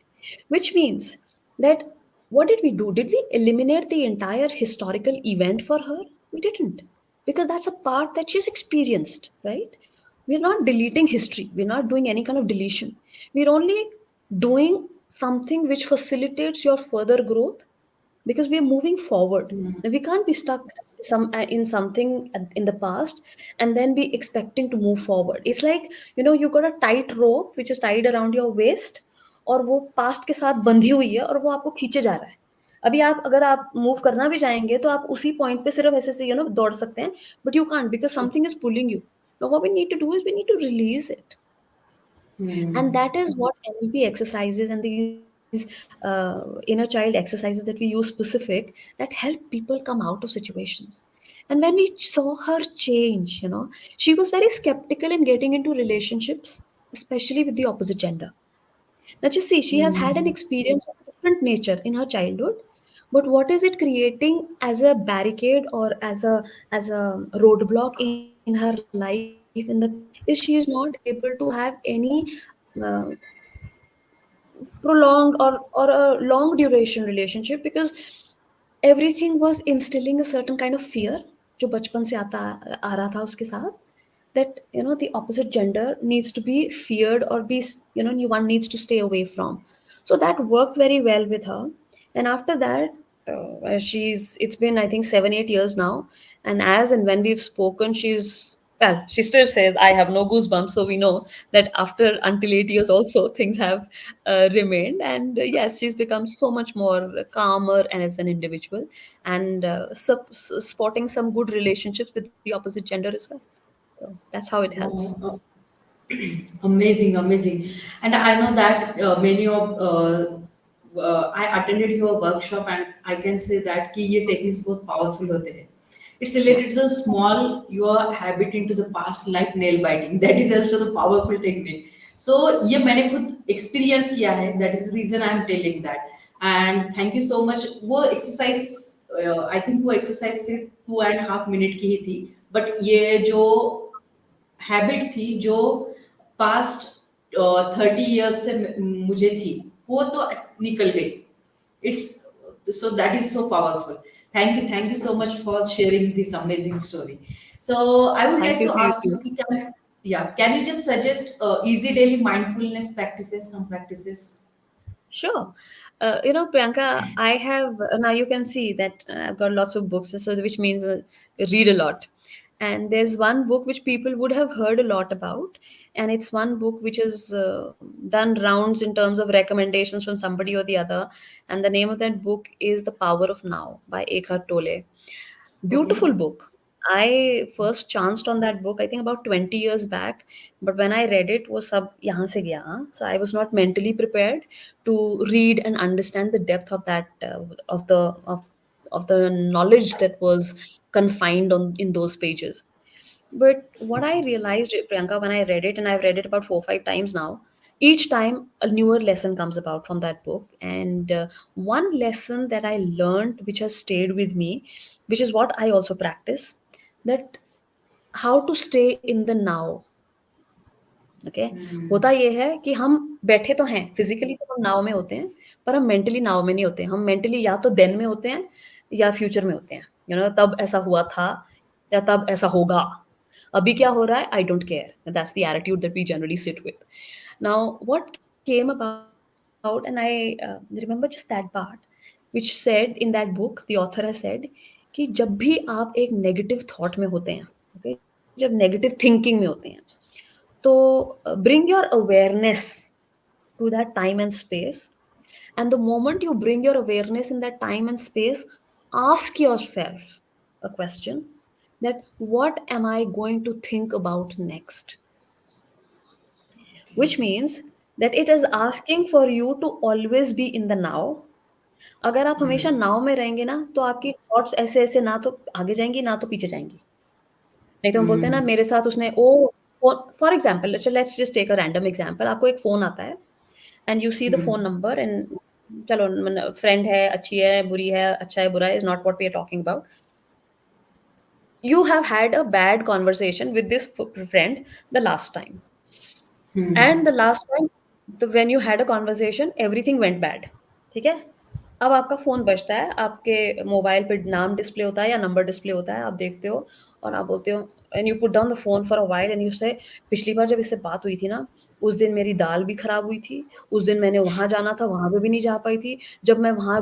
Which means that what did we do? Did we eliminate the entire historical event for her? We didn't. Because that's a part that she's experienced, right? We're not deleting history. We're not doing any kind of deletion. We're only doing something which facilitates your further growth because we are moving forward. Now, we can't be stuck in something in the past and then be expecting to move forward. It's like, you got a tight rope which is tied around your waist, और वो past के साथ बंधी हुई है और वो आपको खींचे जा रहा है. अभी आप अगर आप मूव करना भी चाहेंगे तो आप उसी पॉइंट पे सिर्फ ऐसे से दौड़ सकते हैं, but you can't because something is pulling you. Now what we need to do is we need to release it. And that is what NLP exercises and these inner child exercises that we use specific that help people come out of situations. And when we saw her change, she was very skeptical in getting into relationships, especially with the opposite gender. Now, just see, she has had an experience of a different nature in her childhood, but what is it creating as a barricade or as a roadblock in her life in the current is she is not able to have any uh, prolonged or a long duration relationship because everything was instilling a certain kind of fear जो बचपन से आता आ रहा था उसके साथ, that the opposite gender needs to be feared or be one needs to stay away from. So that worked very well with her. And after that, she's it's been, I think, 7-8 years now, and as and when we've spoken, she still says I have no goosebumps, so we know that after until 8 years also things have remained. And yes, she's become so much more calmer and as an individual, and spotting some good relationships with the opposite gender as well. So that's how it helps. Oh, amazing, amazing. And I know that many of I attended your workshop and I can say that कि ये techniques बहुत powerful होते हैं. It's Yeah. related to the small your habit into the past like nail biting. That is also the powerful technique. So ये मैंने खुद experience किया है. That is the reason I am telling that. And thank you so much. वो exercise I think वो exercise सिर्फ 2.5 minute की ही थी. But ये जो हैबिट थी जो पास्ट 30 years से मुझे थी वो तो निकल गई. It's so that is so powerful. Thank you so much for sharing this amazing story. So I would Thank like you to to you ask too. you can you just suggest easy daily mindfulness practices, some practices? Sure. Priyanka, I have now you can see that I've got lots of books, so which means read a lot. And there's one book which people would have heard a lot about, and it's one book which has done rounds in terms of recommendations from somebody or the other. And the name of that book is The Power of Now by Eckhart Tolle. Okay. Beautiful book. I first chanced on that book, I think about 20 years back. But when I read it, वो सब यहाँ से गया. हाँ. So I was not mentally prepared to read and understand the depth of that of the knowledge that was confined on in those pages. But what I realized, Priyanka, when I read it, and I've read it about 4 or 5 times now, each time a newer lesson comes about from that book. And one lesson that I learned, which has stayed with me, which is what I also practice, that how to stay in the now. Okay. होता ये है कि हम बैठे तो हैं physically, तो हम नाव में होते हैं, पर हम मेंटली नाव में नहीं होते. हम मेंटली या तो देन में होते हैं या फ्यूचर में होते हैं. तब ऐसा हुआ था या तब ऐसा होगा. अभी क्या हो रहा है, I don't care. That's the attitude that we generally sit with. Now what came about, and I remember just that part which said in that book, the author has said, कि जब भी आप एक नेगेटिव थॉट में होते हैं, okay, जब negative thinking में होते हैं, तो bring your awareness to that time and space. And the moment you bring your awareness in that time and space, ask yourself a question, that what am I going to think about next? Okay. Which means that it is asking for you to always be in the now. अगर आप हमेशा नाव में रहेंगे ना, तो आपकी thoughts ऐसे ऐसे ना तो आगे जाएंगी ना तो पीछे जाएंगी। नहीं तो हम बोलते हैं ना, मेरे साथ उसने ओ, for example, let's just take a random example, आपको एक फोन आता है and you see the phone number and चलो, फ्रेंड है, अच्छी है, बुरी है, अच्छा है, बुरा है, is not what we are talking about. You have had a bad conversation with this friend the last time, and the last time, when you had a conversation everything went bad. ठीक है, अब आपका phone बजता है, आपके mobile पे नाम display होता है या नंबर डिस्प्ले होता है, आप देखते हो और आप बोलते हो, and you put down the phone for a while and you से, पिछली बार जब इससे बात हुई थी ना, उस दिन मेरी दाल भी खराब हुई थी, उस दिन मैंने वहां जाना था, वहां पे भी नहीं जा पाई थी, जब मैं वहां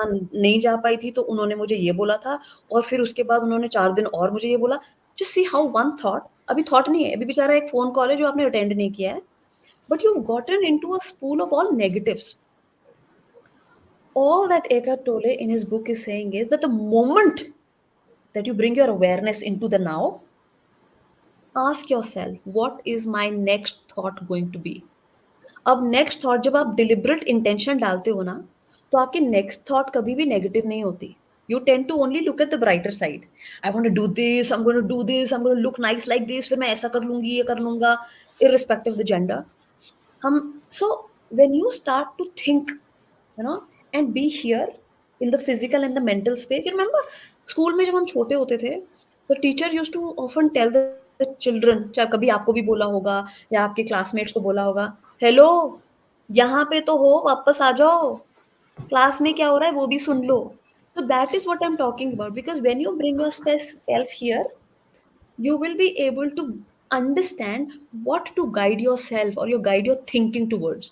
नहीं जा पाई थी तो उन्होंने मुझे ये बोला था, और फिर उसके बाद उन्होंने 4 दिन और मुझे ये बोला. Just see how one thought, अभी थॉट नहीं है, अभी बेचारा एक फोन कॉल है जो आपने अटेंड नहीं किया है, but you've gotten into a spool of all negatives. All that Eckhart Tolle in his book is saying is that the moment that you bring your awareness into the now, ask yourself, what is my next thought going to be? अब next thought जब आप deliberate intention डालते हो ना, तो आपकी next thought कभी भी नेगेटिव नहीं होती. You tend to only look at the brighter side. I want to do this, I am going to do this, I am going to look nice like this, फिर मैं ऐसा कर लूंगी, ये कर लूंगा, irrespective of the gender. हम, so when you start to think, and be here in the physical and the mental space. You remember school में जब हम छोटे होते थे, the teacher used to often tell the children, चाहे कभी आपको भी बोला होगा या आपके क्लासमेट्स को बोला होगा, हेलो, यहाँ पे तो हो, वापस आ जाओ, क्लास में क्या हो रहा है वो भी सुन लो. So that is what I'm talking about, because when you bring yourself here, you will be able to understand what to guide yourself or you guide your thinking towards.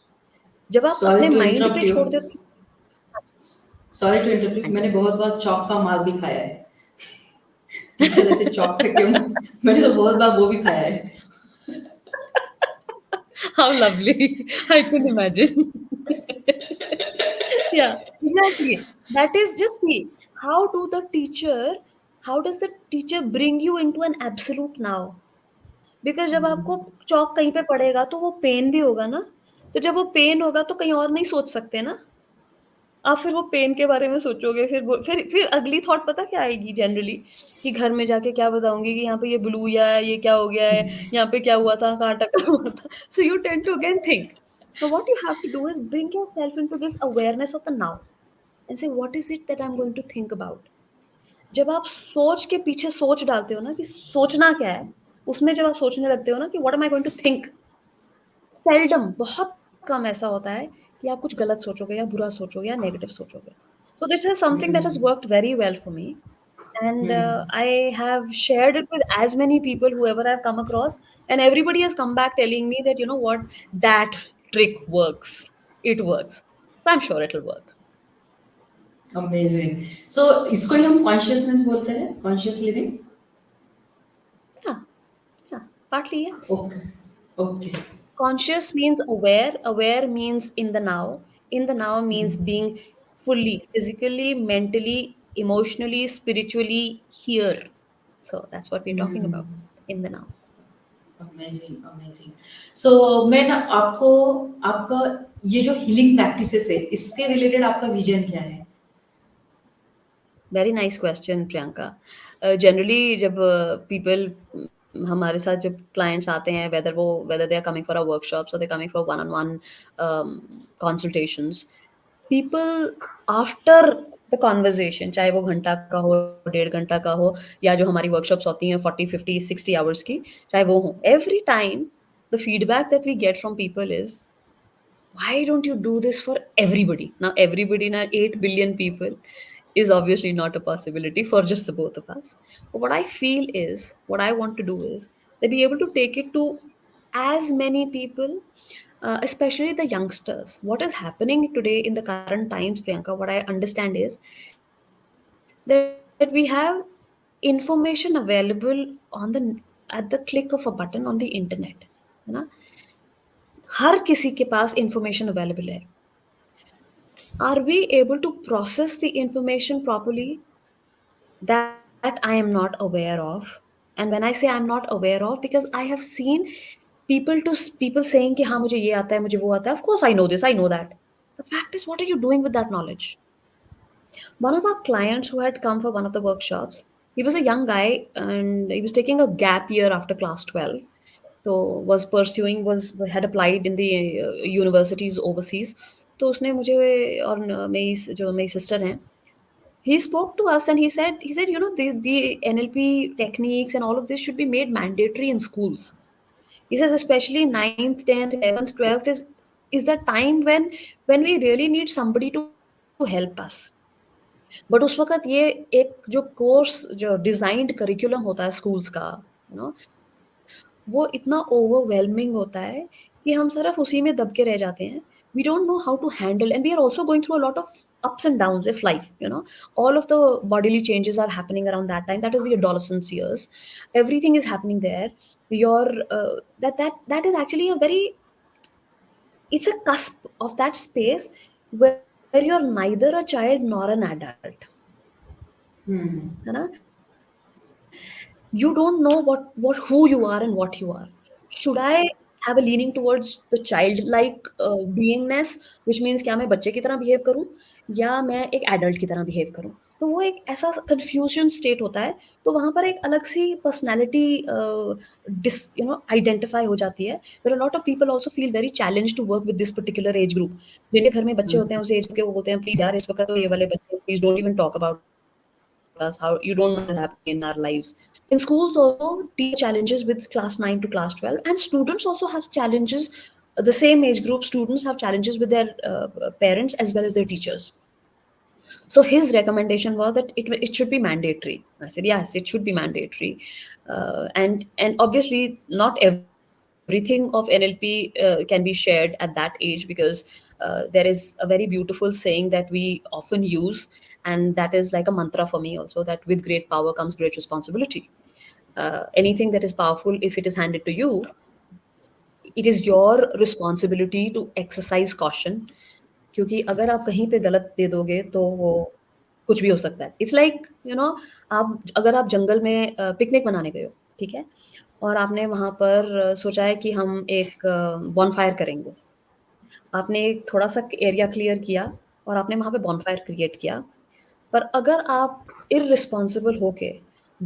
जब आप सॉरी अपने टू माइंड इंटरप्ट पे you, छोड़ देते हो. Sorry to interrupt, हाँ जी. मैंने बहुत बार चौक का मार भी खाया है। टीचर ऐसे चौक फेंक के, मैंने तो बहुत बार वो भी खाया है। How lovely. I can imagine. Yeah, exactly. That is, just see, how do the teacher, how does the teacher bring you into an absolute now? Because जब आपको चौक कहीं पे पड़ेगा तो वो पेन भी होगा ना, तो जब वो पेन होगा तो कहीं और नहीं सोच सकते ना, आप फिर वो पेन के बारे में सोचोगे, फिर अगली थॉट पता क्या आएगी जनरली, कि घर में जाके क्या बताऊंगी कि यहाँ पे ये ब्लू या ये क्या हो गया है, यहाँ पे क्या हुआ था, कहाँ टक्कर हुआ था. So you tend to again think. Now what you have to do is bring yourself into this awareness of the now and say, what is it that I'm going to think about? जब आप सोच के पीछे सोच डालते हो ना कि सोचना क्या है, उसमें जब आप सोचने लगते हो ना कि what am I going to think, seldom, बहुत कम ऐसा होता है कि आप कुछ गलत सोचोगे या बुरा सोचोगे या नेगेटिव सोचोगे. So this is something that has worked very well for me, and I have shared it with as many people whoever I've come across, and everybody has come back telling me that, you know what, that trick works, it works. So I'm sure it'll work. Amazing. So इसको ही हम consciousness बोलते हैं, conscious living. Yeah, yeah, partly yes. Okay, okay. Conscious means aware, aware means in the now, in the now means being fully, physically, mentally, emotionally, spiritually here. So that's what we're talking about in the now. Amazing, amazing. So मैं ना आपको, आपका ये जो healing practices है, इसके related आपका vision क्या है? Very nice question, Priyanka. Generally जब पीपल हमारे साथ, जब क्लाइंट्स आते हैं, whether they are coming for a workshops और they coming for one on one consultations, people after the conversation, चाहे वो घंटा का हो, 1.5 घंटा का हो, या जो हमारी वर्कशॉप्स होती हैं 40, 50, 60 आवर्स की, चाहे वो हो, every time the feedback that we get from people is, why don't you do this for everybody? Now, everybody, now 8 billion people, is obviously not a possibility for just the both of us. But what I feel is, what I want to do is, to be able to take it to as many people, especially the youngsters. What is happening today in the current times, Priyanka, what I understand is that that we have information available on the at the click of a button on the internet, है ना? हर किसी के पास information available है. Are we able to process the information properly? That I am not aware of. And when I say I'm not aware of, because I have seen people saying कि हाँ मुझे ये आता है, मुझे वो आता है. Of course I know this, I know that. The fact is, what are you doing with that knowledge? One of our clients who had come for one of the workshops, he was a young guy and he was taking a gap year after class 12. So was pursuing, was had applied in the universities overseas. तो उसने मुझे और मेरी जो मेरी sister हैं, he spoke to us and he said, you know, the NLP techniques and all of this should be made mandatory in schools. He says especially ninth, 10th, 11th, 12th is the time when we really need somebody to help us. But उस वक़्त ये एक जो course जो डिज़ाइन्ड curriculum होता है schools का, you know, वो इतना ओवरवेलमिंग होता है कि हम सिर्फ़ उसी में दब के रह जाते हैं. We don't know how to handle, and we are also going through a lot of ups and downs of life, you know. All of the bodily changes are happening around that time. That is the adolescence years. Everything is happening there. Your that is actually a very, it's a cusp of that space where you're neither a child nor an adult. है ना? You don't know what who you are and what you are. Should I have a leaning towards the childlike beingness, which means क्या मैं बच्चे की तरह behave करूं या मैं एक एडल्ट की तरह बिहेव करूं? तो वो एक ऐसा कंफ्यूजन स्टेट होता है. तो वहां पर एक अलग सी personality this you know identify हो जाती है. Where a lot of people also feel very challenged to work with this particular age group. जिनके घर में बच्चे होते हैं उस एज के, वो बोलते हैं प्लीज यार इस वक्त तो ये वाले बच्चे, please don't even talk about us, how you don't know what is happening in our lives. In schools also, teachers have challenges with class 9 to class 12, and students also have challenges. The same age group students have challenges with their parents as well as their teachers. So his recommendation was that it should be mandatory. I said yes, it should be mandatory, and obviously not everything of NLP can be shared at that age, because there is a very beautiful saying that we often use, and that is like a mantra for me also, that with great power comes great responsibility. Anything that is powerful, if it is handed to you, it is your responsibility to exercise caution. क्योंकि अगर आप कहीं पे गलत दे दोगे तो वो कुछ भी हो सकता है. इट्स लाइक, यू नो, आप अगर आप जंगल में पिकनिक मनाने गए हो, ठीक है, और आपने वहां पर सोचा है कि हम एक बॉनफायर करेंगे. आपने एक थोड़ा सा एरिया क्लियर किया और आपने वहां पे बॉनफायर क्रिएट किया. पर अगर आप इररिस्पॉन्सिबल होके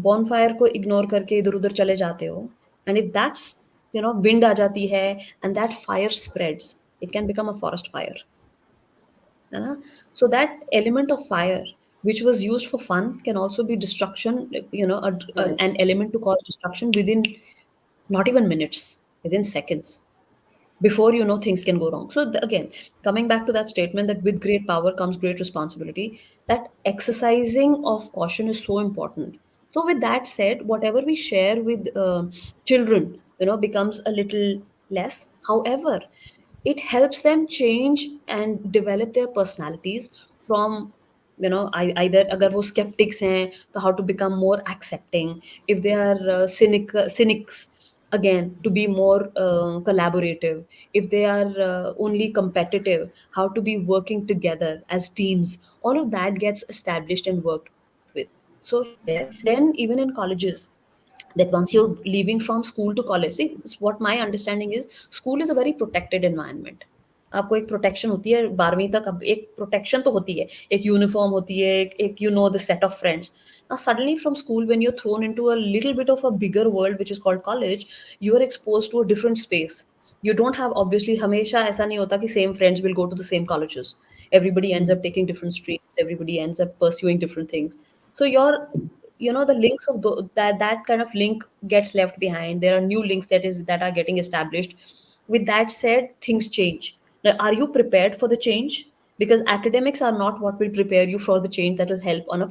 बॉनफायर को इग्नोर करके इधर उधर चले जाते हो, and if that's, you know, wind आ जाती है and that fire spreads, it can become a forest fire. है ना? So that element of fire, which was used for fun, can also be destruction. You know, Correct. an element to cause destruction within not even minutes, within seconds. Before you know, things can go wrong. So again, coming back to that statement that with great power comes great responsibility, that exercising of caution is so important. So with that said, whatever we share with children, you know, becomes a little less. However, it helps them change and develop their personalities from, you know, either agar wo skeptics hain, so how to become more accepting. If they are cynics, again, to be more collaborative. If they are only competitive, how to be working together as teams. All of that gets established and worked with. So here, then even in colleges, that once you're leaving from school to college, see, what my understanding is, school is a very protected environment. आपको एक protection होती है 12वीं तक. अब एक protection तो होती है, एक यूनिफॉर्म होती है, एक you know the set of friends. Now suddenly from school when you are thrown into a little bit of a bigger world which is called college, you are exposed to a different space. You don't have, obviously हमेशा ऐसा नहीं होता कि same friends will go to the same colleges. Everybody ends up taking different streams, everybody ends up pursuing different things. So your, you know, the links of that kind of link gets left behind. There are new links that are getting established. With that said, things change. Now, are you prepared for the change? Because academics are not what will prepare you for the change that will help on a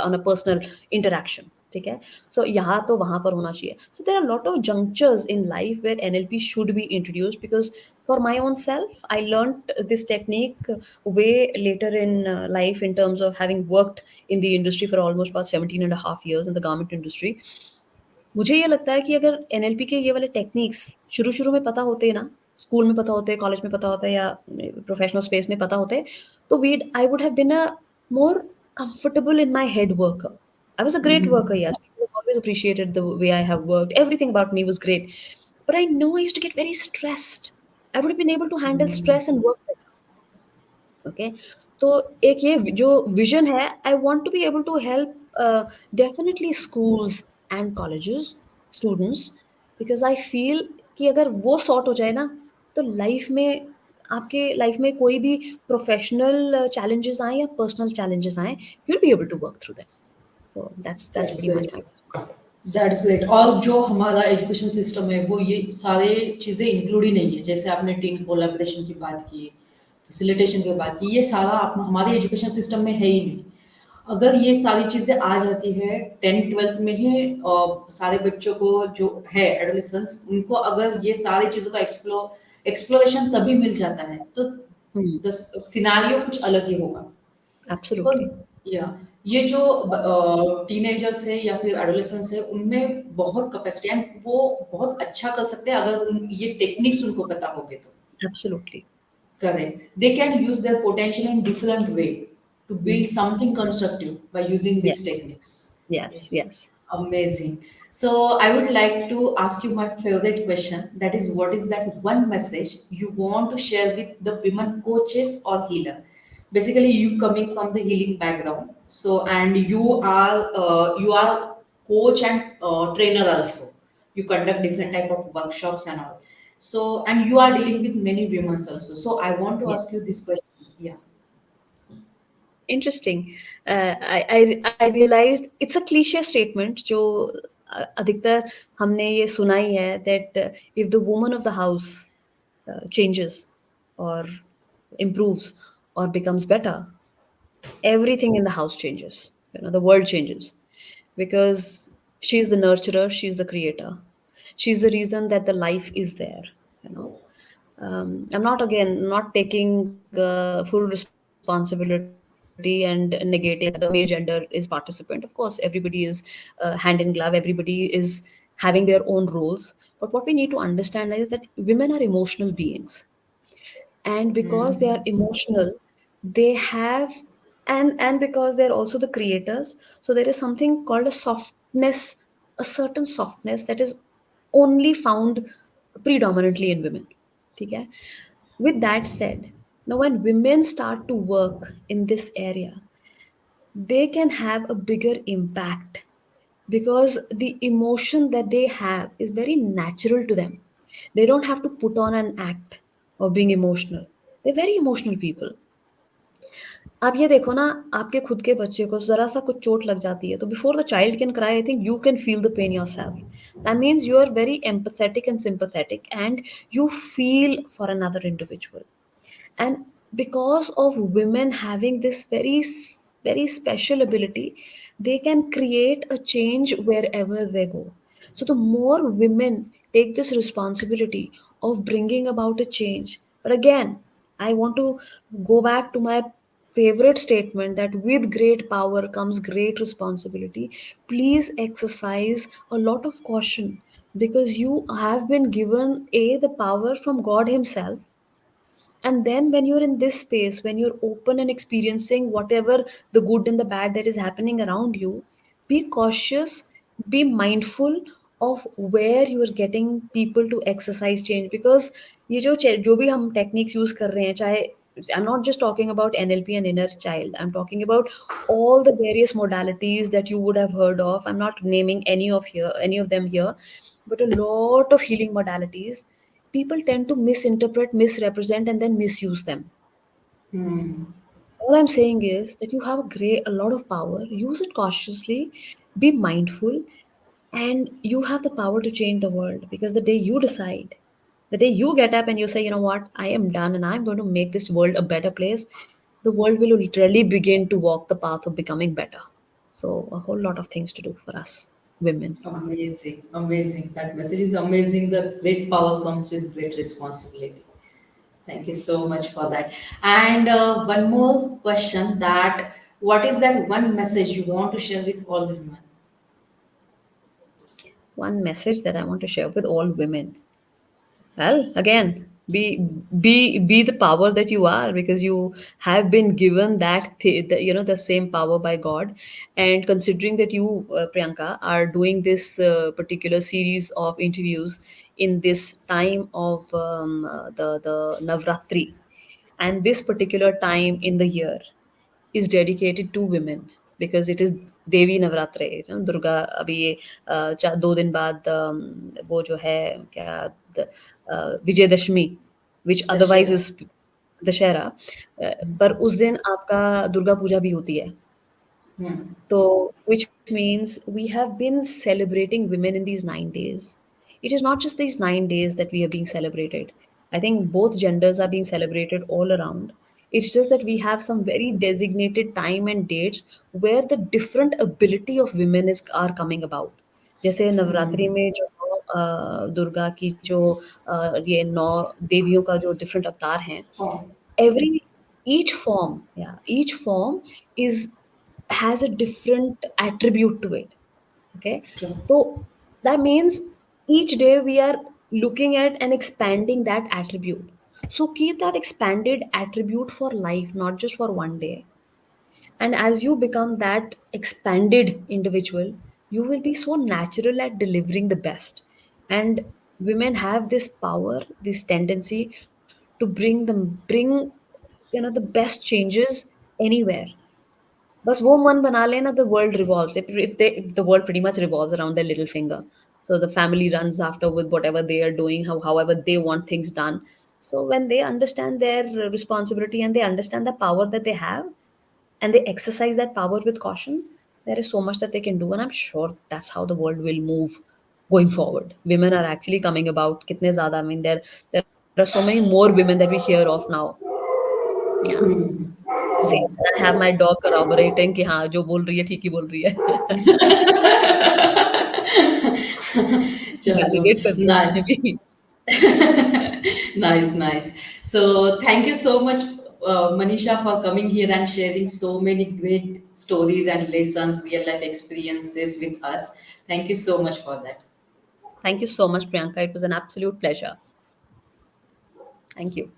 on a personal interaction. ठीक है? सो यहाँ तो वहाँ पर होना चाहिए। So there are lot of junctures in life where NLP should be introduced, because for my own self I learned this technique way later in life, in terms of having worked in the industry for almost about 17 and a half years in the garment industry. मुझे ये लगता है कि अगर NLP के ये वाले techniques शुरू-शुरू में पता होते ना, स्कूल में पता होते, कॉलेज में पता होता या प्रोफेशनल स्पेस में पता होते, तो we'd I would have been a more comfortable in my head worker. I was a great worker, yes. People have always appreciated the way I have worked. Everything about me was great. But I know I used to get very stressed. I would have been able to handle stress and work better. Okay, तो एक ये जो vision है, I want to be able to help definitely schools and colleges students, because I feel कि अगर वो sort हो जाए ना, तो लाइफ में, आपके लाइफ में कोई भी प्रोफेशनल चैलेंजेस आए या पर्सनल चैलेंजेस आए, you will be able to work through them. So that's that's pretty much great. My. That's great. और जो हमारा एजुकेशन सिस्टम है वो ये सारे चीज़ें इंक्लूड ही नहीं है, जैसे आपने टीम कोलैबोरेशन की बात की, फैसिलिटेशन की बात की, ये सारा हमारे एजुकेशन सिस्टम में है ही नहीं। अगर ये सारी चीज़ें आ जाती है 10th 12th में ही, सारे बच्चों को जो है एडोलेसेंस, उनको अगर ये सारी चीज़ों का एक्सप्लोरेशन तभी मिल जाता है, तो द सिनारियो कुछ अलग ही होगा। Because absolutely. या ये जो टीनेजर्स है या फिर एडोलेसेंस है, उनमें बहुत कैपेसिटी है, वो बहुत अच्छा कर सकते हैं अगर ये टेक्निक्स उनको पता होंगे तो। Absolutely. Correct. They can use their potential in different way to build something constructive by using these yes, techniques. Yes, Yes, yes. amazing. So I would like to ask you my favorite question. That is, what is that one message you want to share with the women coaches or healer? Basically, you coming from the healing background, so and you are coach and trainer also. You conduct different type Yes. of workshops and all. So, and you are dealing with many women also. So, I want to Yes. ask you this question. Yeah. Interesting. I realized it's a cliche statement जो अधिकतर हमने ये सुना ही है, that if the woman of the house changes or improves or becomes better, everything in the house changes. You know, the world changes, because she's the nurturer, she's the creator, she's the reason that the life is there. You know, I'm not, again, not taking full responsibility and negating the fact that the male gender is participant. Of course, everybody is hand in glove. Everybody is having their own roles. But what we need to understand is that women are emotional beings, and because they are emotional, they have, and because they're also the creators, so there is something called a softness, a certain softness that is only found predominantly in women. Okay? With that said, now when women start to work in this area, they can have a bigger impact, because the emotion that they have is very natural to them. They don't have to put on an act of being emotional. They're very emotional people. आप ये देखो ना, आपके खुद के बच्चे को ज़रा सा कुछ चोट लग जाती है, तो before the child can cry, I think you can feel the pain yourself. That means you are very empathetic and sympathetic, and you feel for another individual. And because of women having this very special ability, they can create a change wherever they go. So the more women take this responsibility of bringing about a change, but again, I want to go back to my favorite statement, that with great power comes great responsibility. Please exercise a lot of caution, because you have been given the power from God himself. And then when you're in this space, when you're open and experiencing whatever the good and the bad that is happening around you, be cautious, be mindful of where you are getting people to exercise change. Because ये जो भी हम techniques use कर रहे हैं, चाहे, I'm not just talking about NLP and inner child, I'm talking about all the various modalities that you would have heard of. I'm not naming any of them here, but a lot of healing modalities, people tend to misinterpret, misrepresent, and then misuse them. Hmm. All I'm saying is that you have a lot of power. Use it cautiously, be mindful, and you have the power to change the world. Because the day you decide, the day you get up and you say, you know what, I am done and I'm going to make this world a better place, the world will literally begin to walk the path of becoming better. So a whole lot of things to do for us women. Amazing, amazing. That message is amazing. The great power comes with great responsibility. Thank you so much for that. And one more question: that what is that one message you want to share with all the women? One message that I want to share with all women. Well, again, be the power that you are, because you have been given the same power by God. And considering that you, Priyanka, are doing this particular series of interviews in this time of the Navratri, and this particular time in the year is dedicated to women, because it is देवी नवरात्र है, दुर्गा अभी ये 2 दिन बाद वो जो है क्या विजयदशमी, विच otherwise Dashera. Is Dussehra, पर उस दिन आपका दुर्गा पूजा भी होती है. Hmm. So, which means we have been celebrating women in these 9 days. It is not just these 9 days that we are being celebrated. I think both genders are being celebrated all around. It's just that we have some very designated time and dates where the different ability of women is are coming about. जैसे नवरात्रि में जो दुर्गा की जो ये 9 देवियों का जो different अवतार हैं, Oh, every each form, yeah, each form is has a different attribute to it. Okay, true. so that means each day we are looking at and expanding that attribute. So keep that expanded attribute for life, not just for one day. And as you become that expanded individual, you will be so natural at delivering the best. And women have this power, this tendency to bring the best changes anywhere. बस वो मन बना लेना, the world revolves. If the world pretty much revolves around their little finger. So the family runs after with whatever they are doing, however they want things done. So when they understand their responsibility and they understand the power that they have, and they exercise that power with caution, there is so much that they can do. And I'm sure that's how the world will move going forward. Women are actually coming about. Kitne zyada, I mean, there are so many more women that we hear of now. Yeah. See, I have my dog corroborating कि हाँ जो बोल रही है ठीक ही बोल रही है. Chalo, Validate कर दिया उसने nice. भी. Nice, nice. So, thank you so much, Manisha, for coming here and sharing so many great stories and lessons, real life experiences with us. Thank you so much for that. Thank you so much, Priyanka. It was an absolute pleasure. Thank you.